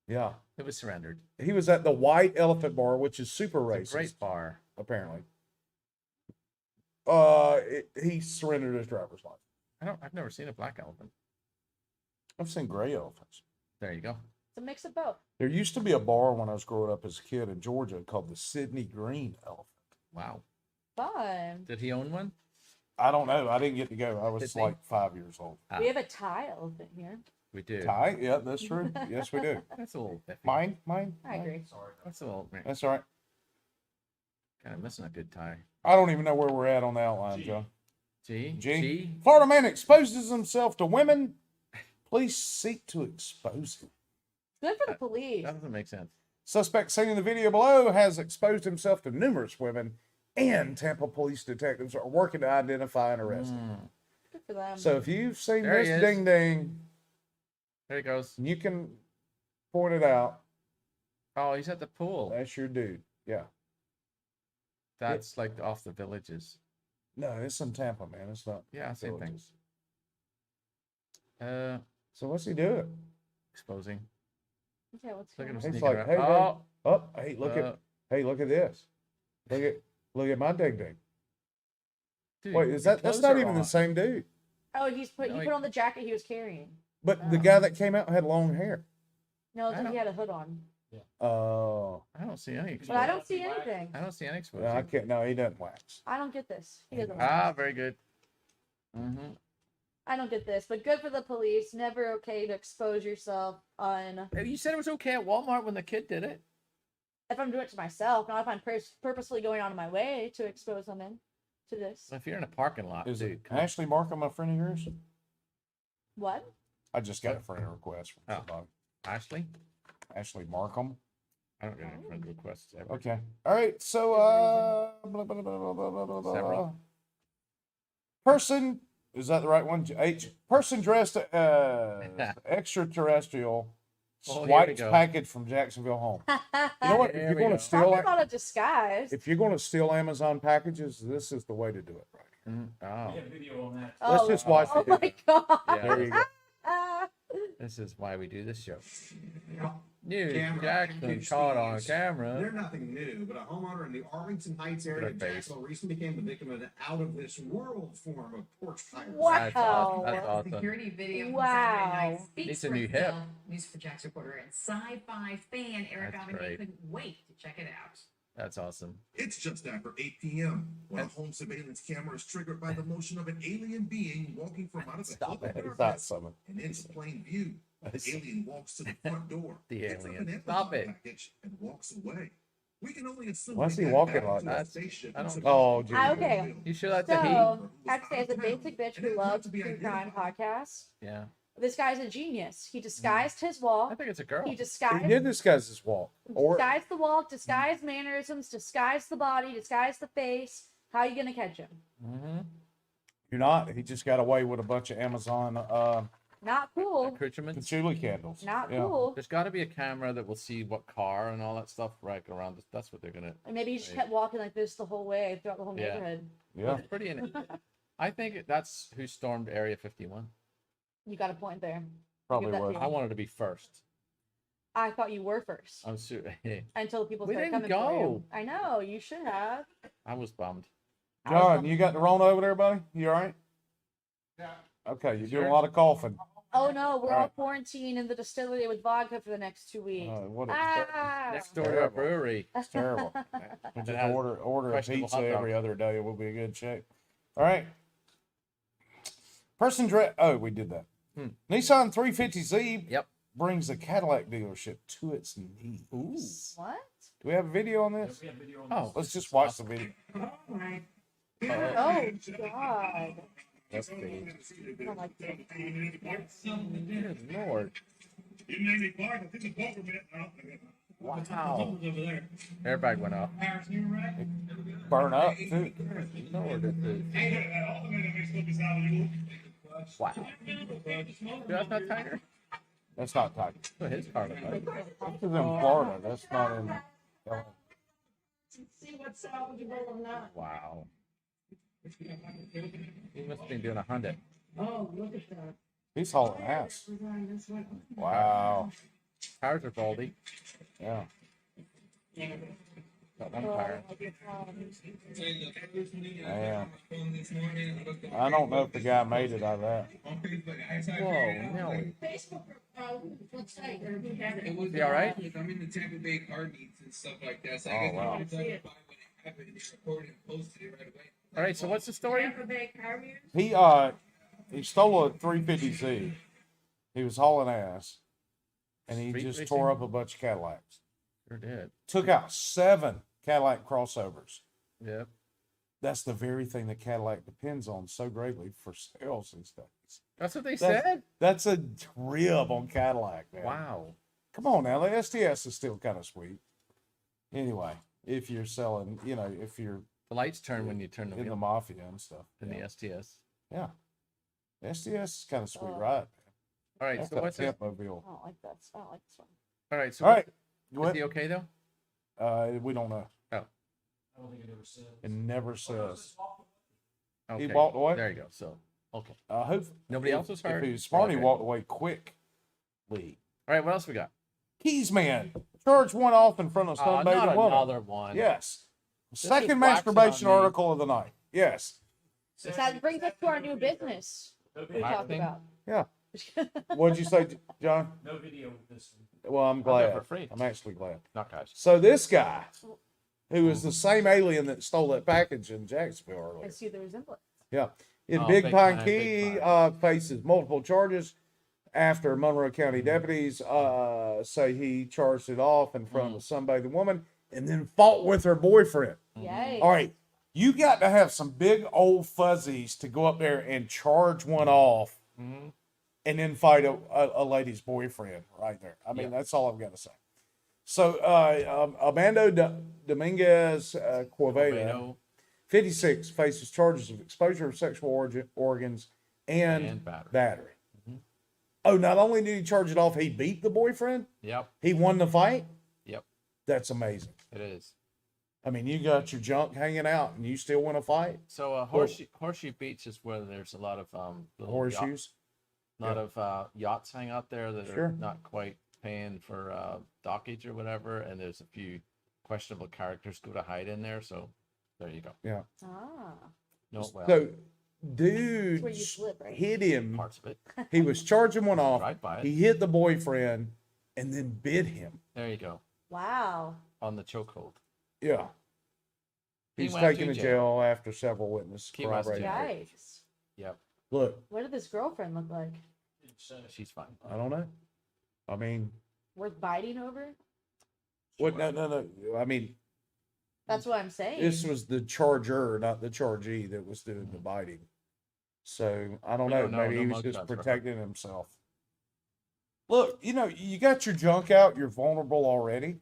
Yeah. It was surrendered. He was at the White Elephant Bar, which is super It's a racist. great bar. Apparently. He surrendered his driver's license. I've never seen a black elephant. I've seen gray elephants. There you go. It's a mix of both. There used to be a bar when I was growing up as a kid in Georgia called the Sydney Green Elephant. Wow. Fun. Did he own one? I don't know. I didn't get to go. I was Did he? like 5 years old. We have a Thai elephant here. We do. Ty? Yeah, that's true. Yes, we do. That's a little iffy. Mine? I agree. That's a little. That's all right. Kind of missing a good tie. I don't even know where we're at on the outline, John. G. G. Florida man exposes himself to women. Police seek to expose him. Good for the police. That doesn't make sense. Suspect seen in the video below has exposed himself to numerous women, and Tampa police detectives are working to identify and arrest him. Good for them. So if you've seen There he this is. ding ding, There he goes. you can point it out. Oh, he's at the pool. That's your dude. Yeah. That's like off the villages. No, it's in Tampa, man. It's not. Yeah, same thing. villages. So what's he doing? exposing. Yeah, what's Look at him going on? He's sneaking like, around. hey, hey, look at this. Look at my ding ding. Dude, Wait, your is that's clothes not are even the on. same dude. Oh, he put on the jacket he was carrying. But the guy that came out had long hair. No, he had a hood on. Oh. I don't see any. But I don't see anything. I don't see any exposure. No, I can't. No, he doesn't wax. I don't get this. He doesn't. Ah, very good. Mm-hmm. I don't get this, but good for the police. Never okay to expose yourself on. You said it was okay at Walmart when the kid did it. If I'm doing it to myself, not if I'm purposely going out of my way to expose someone to this. If you're in a parking lot, Is dude. it Ashley Markham, a friend of yours? What? I just got a friend request from somebody. Ashley? Ashley Markham. I don't get any friend requests ever. Okay. All right. So, blah, blah, blah, blah, blah, blah, blah. Several. Person, is that the right one? H. Person dressed extraterrestrial Oh, here we swipes go. package from Jacksonville home. You know what? If There you're we going go. to steal, Talk about a disguise. if you're going to steal Amazon packages, this is the way to do it, right? Oh, video on that. Let's just watch Oh the my god. yeah. There you go. This is why we do this show. Yeah. News Camera. Jackson Huge caught on thieves. camera. They're nothing new, but a homeowner in the Arlington Heights area of Good face. Jacksonville recently became the victim of an out-of-this-world form of porch piracy. That's awesome. Wow. That's awesome. Security video from Wow. Saturday night speaks Needs a for new itself. hip. News for Jax reporter and sci-fi fan Eric That's Avenue great. couldn't wait to check it out. That's awesome. It's just after 8 p.m. when a home surveillance camera is triggered by the motion of an alien being walking from out of the Stop club it. of It's not darkness something. and into plain view. The alien walks to the front door, The picks up alien. an Stop Amazon it. package, and walks away. We can only assume Why is he they walking got like back to that? the station I don't- so Oh, they- geez. Okay. You sure that's a he? So, actually, as a basic bitch who loves true crime podcasts, Yeah. this guy's a genius. He disguised his walk. I think it's a girl. He He disguised did disguise his walk. Or disguise the walk, disguise mannerisms, disguise the body, disguise the face. How are you gonna catch him? Mm-hmm. you're not. He just got away with a bunch of Amazon Not cool. Accoutrements. patchouli candles. Not Yeah. cool. There's got to be a camera that will see what car and all that stuff right around. That's what they're gonna. And maybe he just Right. kept walking like this the whole way throughout the whole Yeah. neighborhood. Yeah. It's pretty. I think that's who stormed Area 51. You got a point there. Probably that was. to you. I wanted to be first. I thought you were first I'm sure. until people We started didn't coming for you. go. I know you should have. I was bummed. John, you got the Rona over there, buddy? You all right? Yeah. Okay, you're doing a lot of coughing. Oh no, we're all Alright. quarantined in the distillery with vodka for the next 2 weeks. What a, Ah! Next door to a Terrible. brewery. it's terrible. We It just has order a questionable pizza hot dog. every other day. We'll be in good shape. All right. Oh, we did that. Nissan 350Z Yep. brings the Cadillac dealership to its knees. Ooh. What? Do we have a video on this? Oh, Let's just watch the video. Oh God. That's big. I don't like that. Good Lord. Wow. Airbag went off. Burn up, too. Lord, this is. Wow. Dude, that's not Tiger. That's not tight. Look at his car look like. This is in Florida. That's not in. See what's salvageable or not. Wow. He must have been doing a Honda. Oh, look at that. He's hauling ass. Wow. Tires are baldy. Yeah. Got one tire. Man. I don't know if the guy made it out of that. Whoa, no. Facebook, what site or who has Is he all right? I'm in the Tampa Bay car meets and stuff like that. So Oh, I guess wow. I'm when it happened, they recorded and posted it right away. All right, so what's the story? Tampa Bay Carriers? He stole a 350Z. He was hauling ass, and he Street just racing? tore up a bunch of Cadillacs. Sure did. Took out 7 Cadillac crossovers. Yep. That's the very thing that Cadillac depends on so greatly for sales these days. That's what they That's- said? That's a rib on Cadillac, man. Wow. Come on now, the STS is still kind of sweet. Anyway, if you're selling, if you're The lights turn when you turn the in the wheel mafia and stuff. in Yeah. the STS. Yeah. STS is kind of sweet, Oh. right? All right, That's so a what's this? Tempmobile. I don't like that. I don't like this one. All right, so All right. is What? he okay though? We don't know. Oh. It never says. Okay. He walked away. There you go. So, okay. I hope Nobody else was hurt? If he was smart, he Okay. walked away quickly. All right, what else we got? Keys man charged one off in front of Not sunbathing woman. another one. Yes. This Second is waxing masturbation on me. article of the night. Yes. So that brings us to our new business we talked Waxing? about. Yeah. What'd you say, John? No video of this one. Well, I'm I'll do glad. it for free. I'm actually glad. Not guys. So this guy, who is the same alien that stole that package in Jacksonville I earlier. see the resemblance. Yeah. In Oh, Big big Pine time, Key, big faces multiple charges after Monroe County deputies say he charged it off in front of a sunbathing woman and then fought with her boyfriend. Yay. All right. You got to have some big old fuzzies to go up there and charge one off and then fight a lady's boyfriend right there. I mean, that's all I've got to say. So, Armando Dominguez Corveda, Corvado 56, faces charges of exposure of sexual organs and And battery. battery. Oh, not only did he charge it off, he beat the boyfriend? Yep. He won the fight? Yep. That's amazing. It is. I mean, you got your junk hanging out and you still want to fight? So Horseshoe Beach is where there's a lot of little Horseshoes? lot of yachts hang out there that Sure. are not quite paying for dockage or whatever, and there's a few questionable characters go to hide in there. So there you go. Yeah. Ah. No, well, So, That's dude where you slip, right? hit him. parts of it. He was charging one off. Right by it. He hit the boyfriend and then bit him. There you go. Wow. On the chokehold. Yeah. He He's went taken to to jail after several witnesses He went to corroborated. jail. Yikes. Yep. Look, What did this girlfriend look like? She's fine. I don't know. I mean, Worth biting over? what? No. I mean, That's what I'm saying. this was the charger, not the chargee, that was doing the biting. So I don't We know. don't know. Maybe No he was mug just shots for her. protecting himself. Look, you got your junk out. You're vulnerable already,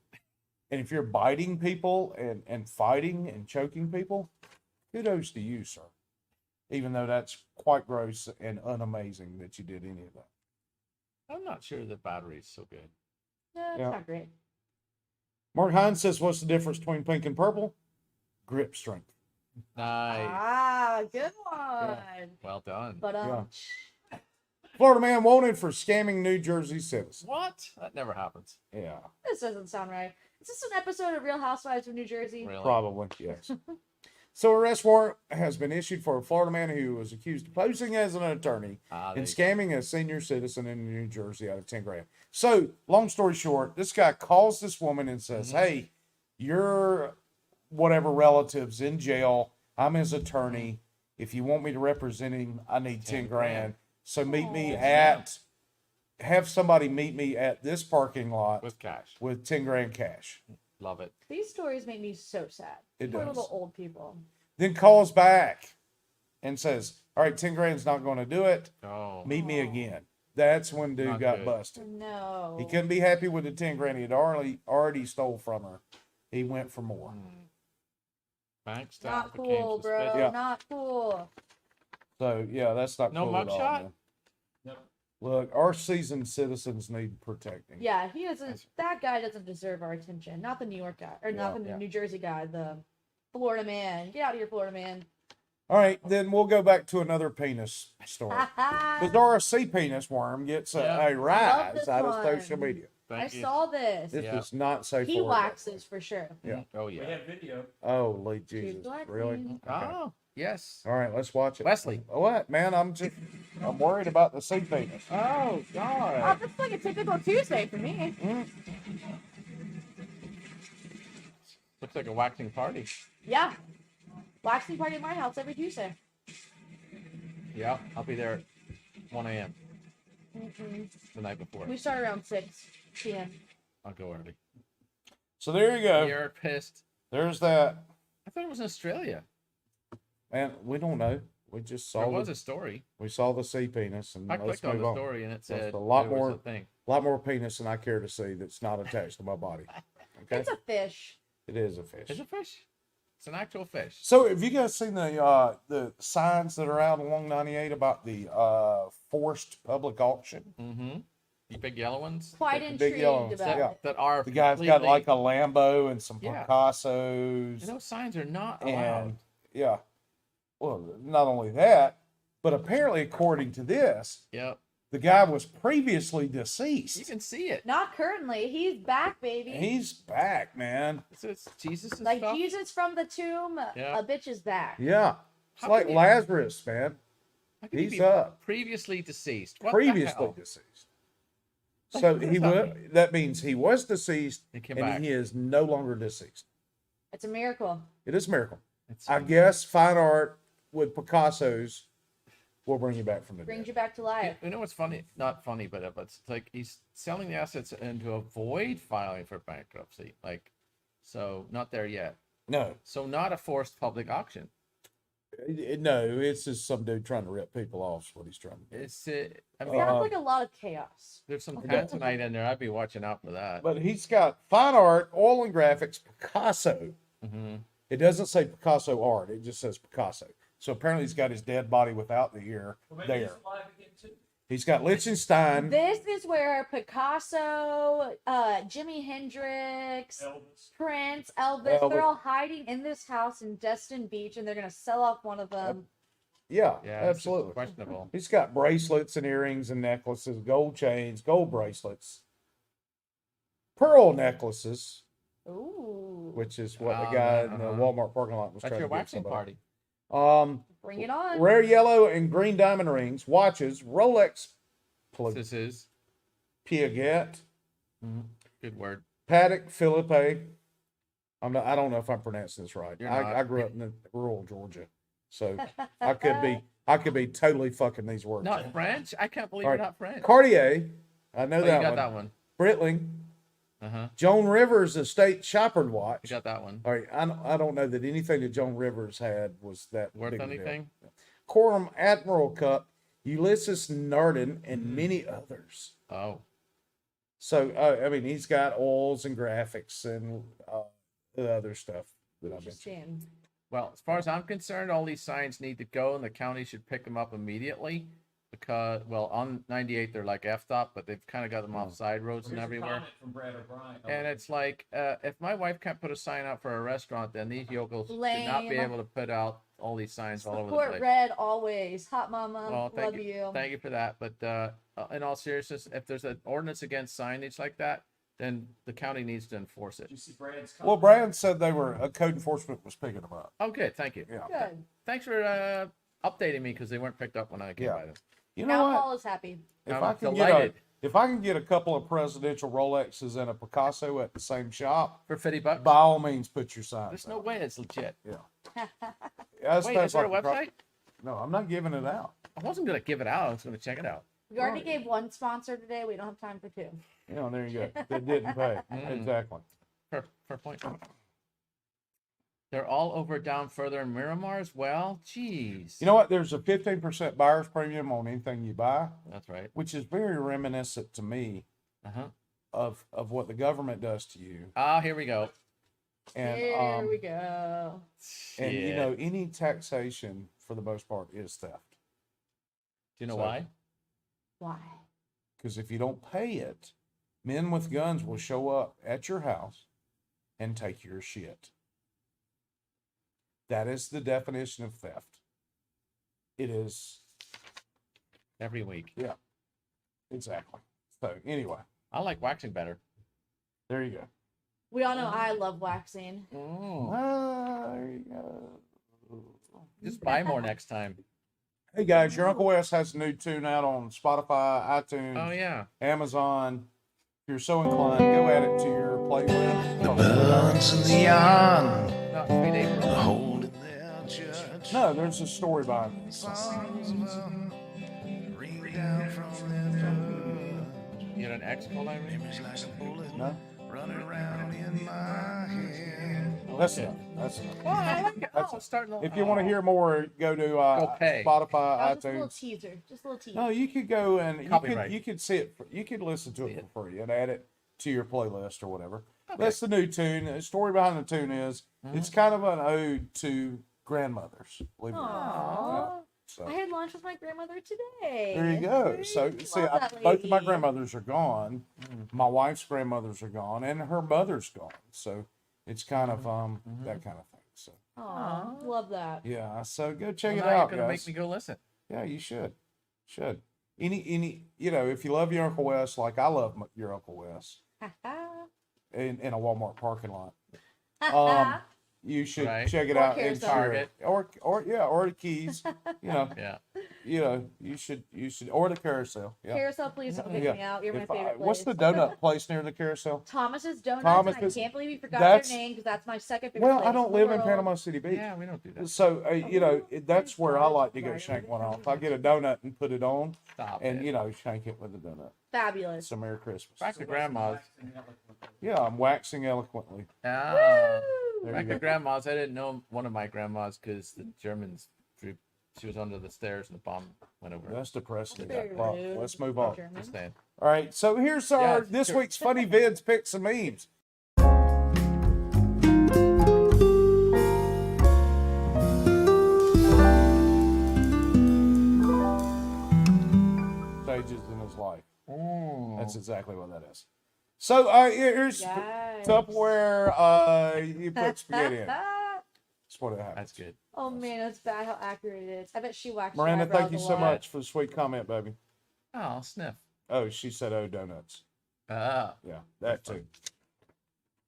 and if you're biting people and fighting and choking people, kudos to you, sir. Even though that's quite gross and unamazing that you did any of that. I'm not sure the battery's so good. No, it's Yeah. not great. Mark Hines says, "What's the difference between pink and purple? Grip strength." Nice. Ah, good one. Well done. But Florida man wanted for scamming New Jersey citizens. What? That never happens. Yeah, this doesn't sound right. Is this an episode of Real Housewives of New Jersey? Really? probably yes. So, arrest warrant has been issued for a Florida man who was accused of posing as an attorney Ah, and there you scamming a senior citizen in New Jersey out of 10 grand. So, long story short, this guy calls this woman and says, "Hey, your whatever relative's in jail. I'm his attorney. If you want me to represent him, I need 10 grand. So meet me have somebody meet me at this parking lot with cash, with 10 grand cash." Love it. These stories make me so sad. It Poor does. little old people. Then calls back and says, "All right, 10 grand's not going to do it. Oh. Meet me again." That's when dude Not got good. busted. No. He couldn't be happy with the 10 grand he had already stole from her. He went for more. Bank staff Not became cool, bro. suspicious. Yeah. Not cool. So yeah, that's not No cool at all, mugshot? man. Look, our seasoned citizens need protecting. Yeah, he doesn't. That guy doesn't deserve our attention. Not the New York guy, or not the Yeah. New Jersey guy. The Florida man. Get out of here, Florida man. All right, then we'll go back to another penis story. Bizarre sea penis worm gets a I love rise this out of one. social media. I saw this. This is not safe He for work. waxes for sure. Yeah. Oh yeah. We have video. Oh, Lord Jesus. waxing. Really? Oh yes. All right, let's watch it. Wesley. What, man? I'm worried about the sea penis. Oh Oh, God. that's like a typical Tuesday for me. Looks like a waxing party. Yeah. Waxing party at my house every Tuesday. Yeah, I'll be there at 1 a.m. Mm-mm. the night before. We start around 6 p.m. I'll go early. So there you go. You're pissed. There's that. I thought it was in Australia. Man, we don't know. We just saw There was the, a story. we saw the sea penis, and I let's clicked on move the on. story and it There's said a lot there was more, a thing. lot more penis than I care to see that's not attached to my body. Okay, It's a fish. it is a fish. It's a fish. It's an actual fish. So, have you guys seen the signs that are out along 98 about the forced public auction? Mm-hmm. The big yellow ones. Quite The big intrigued yellow ones, about yeah. it. That are The guy's got completely- like a Lambo and some Yeah. Picassos. And those signs are not allowed. And yeah, well, not only that, but apparently, according to this, Yep. the guy was previously You deceased. can see it. Not currently. He's back, baby. He's back, man. It's Jesus' like stuff. Jesus from the tomb. Yeah. A bitch is back. Yeah, it's How like can you- Lazarus, man. How could he He's be up. previously deceased. What the Previously hell? deceased. So What does he that was. mean? That means he was deceased, He came and back. he is no longer deceased. It's a miracle. It is a miracle. It's- I guess fine art with Picassos will bring you back from the Brings dead. you back to life. You know what's funny? Not funny, but it's like he's selling the assets and to avoid filing for bankruptcy. Like, so not there yet. No, So not a forced public auction. no, it's just some dude trying to rip people off. Is what he's trying to do. It's I mean, Sounds like a lot of chaos. there's some it does. tanzanite in there. I'd be watching out for that. But he's got fine art, oil and graphics, Picasso. Mm-hmm. It doesn't say Picasso art. It just says Picasso. So apparently he's got his dead body without the ear there. He's got Liechtenstein. This is where Picasso, Jimi Hendrix, Prince, Elvis, Elvis. they're all hiding in this house in Destin Beach, and they're going to sell off one of them. Yeah, Yeah, it's just absolutely. questionable. He's got bracelets and earrings and necklaces, gold chains, gold bracelets, pearl necklaces, Ooh. which is what Oh, the guy yeah, in the uh-huh. Walmart parking lot was That's trying your to get waxing somebody. party. Bring it on. Rare yellow and green diamond rings, watches, Rolex, This is Piaget, good word. Patek Philippe, I don't know if I'm pronouncing this right. You're not. I grew up in rural Georgia, so I could be totally fucking these words. Not French? I can't believe All you're right. not French. Cartier, I know Oh, that you got one. that one. Britling, Uh-huh. Joan Rivers Estate Shepherd watch. You got that one. All right, I don't know that anything that Joan Rivers had was that Worth big a deal. anything? Coram Admiral Cup, Ulysses Nardin, and many others. Oh. So, I mean, he's got oils and graphics and the other stuff that I mentioned. Interesting. Well, as far as I'm concerned, all these signs need to go, and the county should pick them up immediately because, well, on 98 they're like f-stop, but they've kind of got them off side roads and everywhere. From Brad O'Brien. And it's like, if my wife can't put a sign out for a restaurant, then these yokels should not be Lame. able to put out all these signs all over the Support place. Red always. Hot mama. Well, Love you. Thank you for that. But in all seriousness, if there's an ordinance against signage like that, then the county needs to enforce it. Did you see Brad's Well, Brad said code enforcement was picking them up. Oh, good. Thank you. Yeah. Good. Thanks for updating me because they weren't picked up when I came by them. You Now know what? Paul is happy. If I'm I can delighted. if I can get a couple of presidential Rolexes and a Picasso at the same shop For $50? by all means, put your signs. There's no way it's legit. Yeah. That's Wait, is there a like the website? No, I'm not giving it out. I wasn't going to give it out. I was going to check it out. We already gave one sponsor today. We don't have time for two. You know, there you go. That didn't pay. Exactly. Fair point. They're all over down further in Miramar as well. Jeez. You know what? There's a 15% buyer's premium on anything you buy, That's right. which is very reminiscent to me Uh-huh. of what the government does to you. Ah, here we go. And Here we go. and you Shit. know, any taxation for the most part is theft. Do you know So- why? Why? Because if you don't pay it, men with guns will show up at your house and take your shit. That is the definition of theft. It is. Every week. Yeah, exactly. So anyway, I like waxing better. there you go. We all know I love waxing. There you go. Just buy more next time. Hey guys, your Uncle Wes has a new tune out on Spotify, iTunes, Oh, yeah. Amazon. If you're so inclined, go add it to your playlist. Birds in the yard, Not Sweet April. holding their church. No, there's a story behind it. Songs of them ring down from their throat. You had an ex called Irene? Memories like a bullet No, running around in my head. that's enough. That's enough. Oh, I like it. That's Oh, starting to... If you want to hear more, go to Go pay. Spotify, That was just a little iTunes. teaser. Just a little teaser. No, you could go and Copyright. you could see it. You could listen to it for free and add it to your playlist or whatever. Okay. That's the new tune. The story behind the tune is it's kind of an ode to grandmothers. Believe it or not. Aww. So I had lunch with my grandmother today. there you go. So see, Love that both of my lady. grandmothers are gone. My wife's grandmothers are gone, and her mother's gone. So it's kind of that kind of thing. So Aw, love that. yeah. So go check Well, it now out, you're going to guys. make me go listen. Yeah, you should. Any, you know, if you love your Uncle Wes, like I love your Uncle Wes in a Walmart parking lot, you should Right. check it Or out and Carousel. share it. Or the Keys, Yeah. you should, or the Carousel. Yeah. Carousel, please don't kick Yeah. me out. You're my If I- favorite place. what's the donut place near the Carousel? Thomas's Donuts. Thomas's- And I can't believe you forgot that's- their name because that's my second favorite Well, place I don't in the live in world. Panama City Beach. Yeah, we don't do that. So, that's where I like to go shank one off. I get a donut and put it on Stop and, it. shank it with a donut. Fabulous. So Merry Christmas. Back to grandma's. Yeah, I'm waxing eloquently. Ah. There Back you to go. grandma's. I didn't know one of my grandmas because the Germans threw. She was under the stairs and the bomb went over her. That's depressing. Very Well, rude. let's move on. German. Just saying. All right, so here's Yeah, this sure. week's funny vids, pics, and memes. Stages in his life. That's exactly what that is. So here's Yikes. Tupperware. You put spaghetti in. That's what it happens. That's good. Oh man, that's bad how accurate it is. I bet she waxed Miranda, her thank eyebrows you a so lot. much for the sweet comment, baby. Oh, sniff. Oh, she said, "Oh, donuts." Ah, Yeah, that too.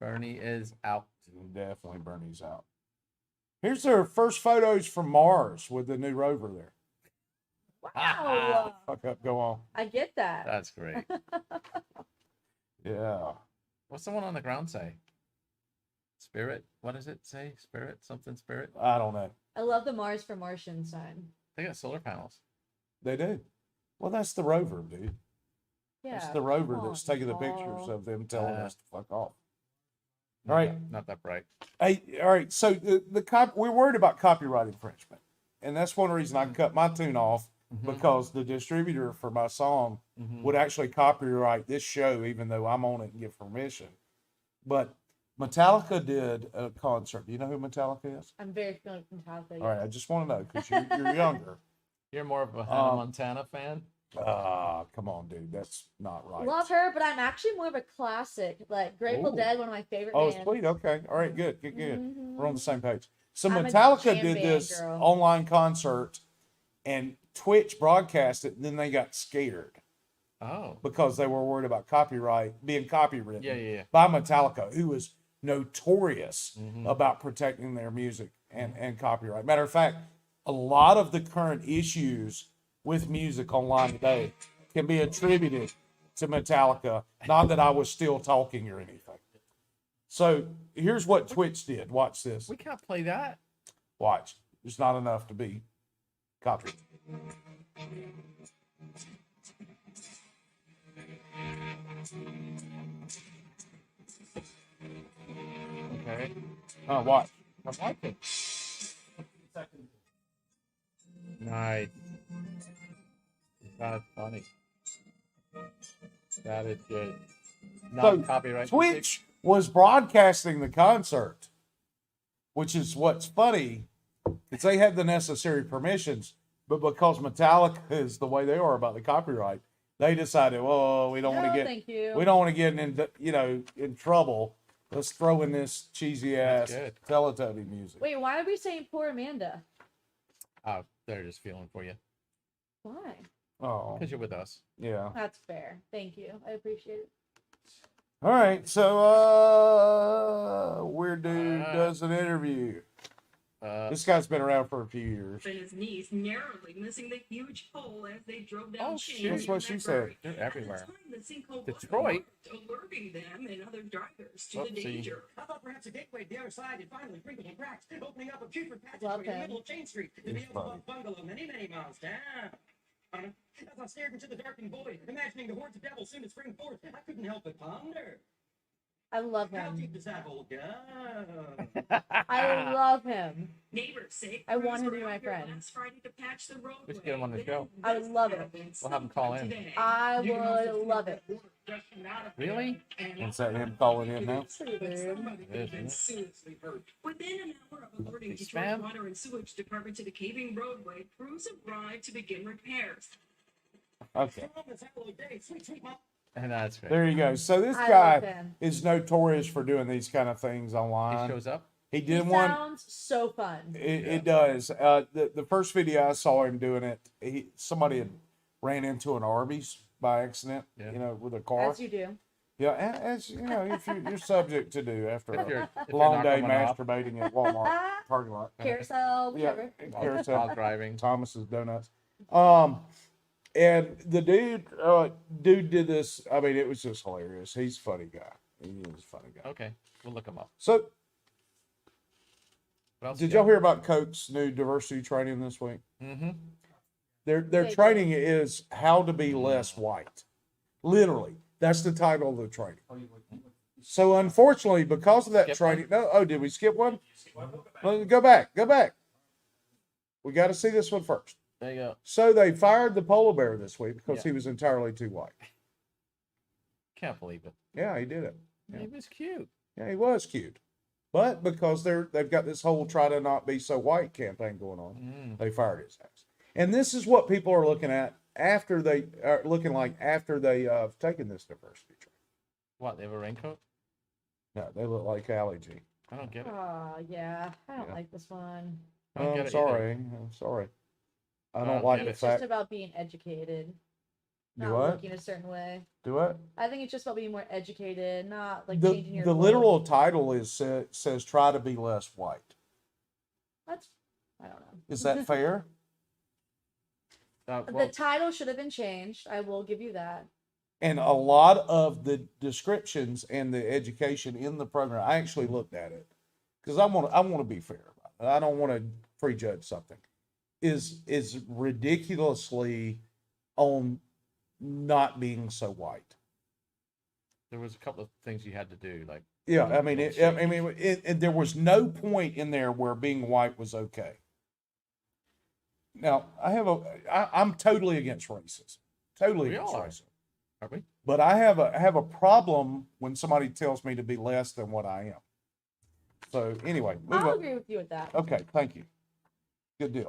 Bernie is out. Definitely Bernie's out. Here's their first photos from Mars with the new rover there. Wow. Fuck up, go on. I get that. That's great. Yeah. What's the one on the ground say? Spirit. What does it say? Spirit? Something spirit? I don't know. I love the Mars for Martian sign. They got solar panels. They do. Well, that's the rover, dude. Yeah. That's the rover come that's on, taking the pictures Paul. of them telling us to fuck off. Not All right. not that bright. Hey, all right. So we're worried about copyright infringement, and that's one reason I cut my tune off because the distributor for my song would actually copyright this show, even though I'm on it and give permission. But Metallica did a concert. Do you know who Metallica is? I'm very familiar with Metallica. All right, I just want to know because you're younger. You're more of a Hannah Montana fan? Come on, dude. That's not right. Love her, but I'm actually more of a classic, like Grateful Ooh. Dead, one of my favorite Oh, bands. sweet. Okay. All right. Good. We're on the same page. So I'm a Metallica jam did band this girl. online concert, and Twitch broadcast it. And then they got scared Oh. because they were worried about being copywritten. Yeah. By Metallica, who was notorious about protecting their music and copyright. Matter of fact, a lot of the current issues with music online today can be attributed to Metallica. Not that I was still talking or anything. So here's what Twitch did. Watch this. We can't play that. Watch. It's not enough to be copyrighted. Okay. Watch. I like it. Nice. That's funny. That is good. So Not copyright. Twitch was broadcasting the concert, which is what's funny, is they had the necessary permissions, but because Metallica is the way they are about the copyright, they decided, well, we don't want to thank you. get in trouble. Let's throw in this cheesy ass Teletubby music. Wait, why are we saying poor Amanda? Oh, they're just feeling for you. Why? Oh, Because you're with us. yeah. That's fair. Thank you. I appreciate it. All right, so Weird Dude does an interview. This guy's been around for a few years. And his niece narrowly missing the huge hole as they drove down. Oh, shit. That's what she said. They're everywhere. The sinkhole Detroit. alerting them and other drivers to the Whoopsie. danger. How about perhaps a gateway to the other side and finally bringing some cracks, opening up a putrid passageway Love in the him. middle of Chain Street to be able to build a bungalow many, many miles down. As I stared into the darkened void, imagining the hordes of devils soon to spring forth, I couldn't help but ponder. I love How him. deep does that hole go? I love him. Neighbors say I want him to crews be were my out here friend. last Friday to patch the roadway. We should get him on the show. I would love it. We'll have him call in. I would love it. Really? Is that him calling in now? Pretty weird. It is, isn't it? Within an hour of alerting Hey, Detroit spam. Water and Sewage Department to the caving roadway, crews arrived to begin repairs. Okay. And that's right. There you go. So this I love guy him. is notorious for doing these kind of things He online. shows up. He He did one. sounds so fun. It does. The first video I saw him doing it, somebody had ran into an Arby's by accident, Yeah. with a car. As you do. Yeah, as you know, if you're subject to do after If you're a long not day coming off. masturbating at Walmart parking lot. Carousel, Yeah, whatever. carousel. While driving. Thomas's Donuts. And the dude did this. I mean, it was just hilarious. He's a funny guy. He is a funny guy. Okay. We'll look him up. So, What else did you y'all got? hear about Coke's new diversity training this week? Mm-hmm. Their They training is how to be less white. Literally, that's the title of the training. So unfortunately, because of that Skip training, did we skip one? Well, go back. We got to see this one first. There you go. So they fired the polar bear this week because Yeah. he was entirely too white. Can't believe it. Yeah, he did it. Yeah. He was cute. Yeah, he was cute. But because they've got this whole try to not be so white campaign going on, they fired his ass. And this is what people are looking at after they are looking like after they have taken this diversity training. What? They have a raincoat? No, they look like Allie G. I don't get it. Oh, yeah. I don't Yeah. like this one. I don't get I'm it sorry. I'm sorry. I I don't don't like get the It's just fact. about being educated. Do Not what? looking a certain way. Do what? I think it's just about being more educated, not like The changing your the clothes. literal title is says try to be less white. That's, I don't know. Is that fair? The title should have been changed. I will give you that. And a lot of the descriptions and the education in the program, I actually looked at it because I want to be fair. I don't want to prejudge something. Is ridiculously on not being so white. There was a couple of things you had to do, like Yeah, I mean, there was no point in there where being white was okay. Now, I'm totally against racism. Totally We against all are. racism. Are we? But I have a problem when somebody tells me to be less than what I am. So anyway, move I'll on. agree with you with that. Okay, thank you. Good deal.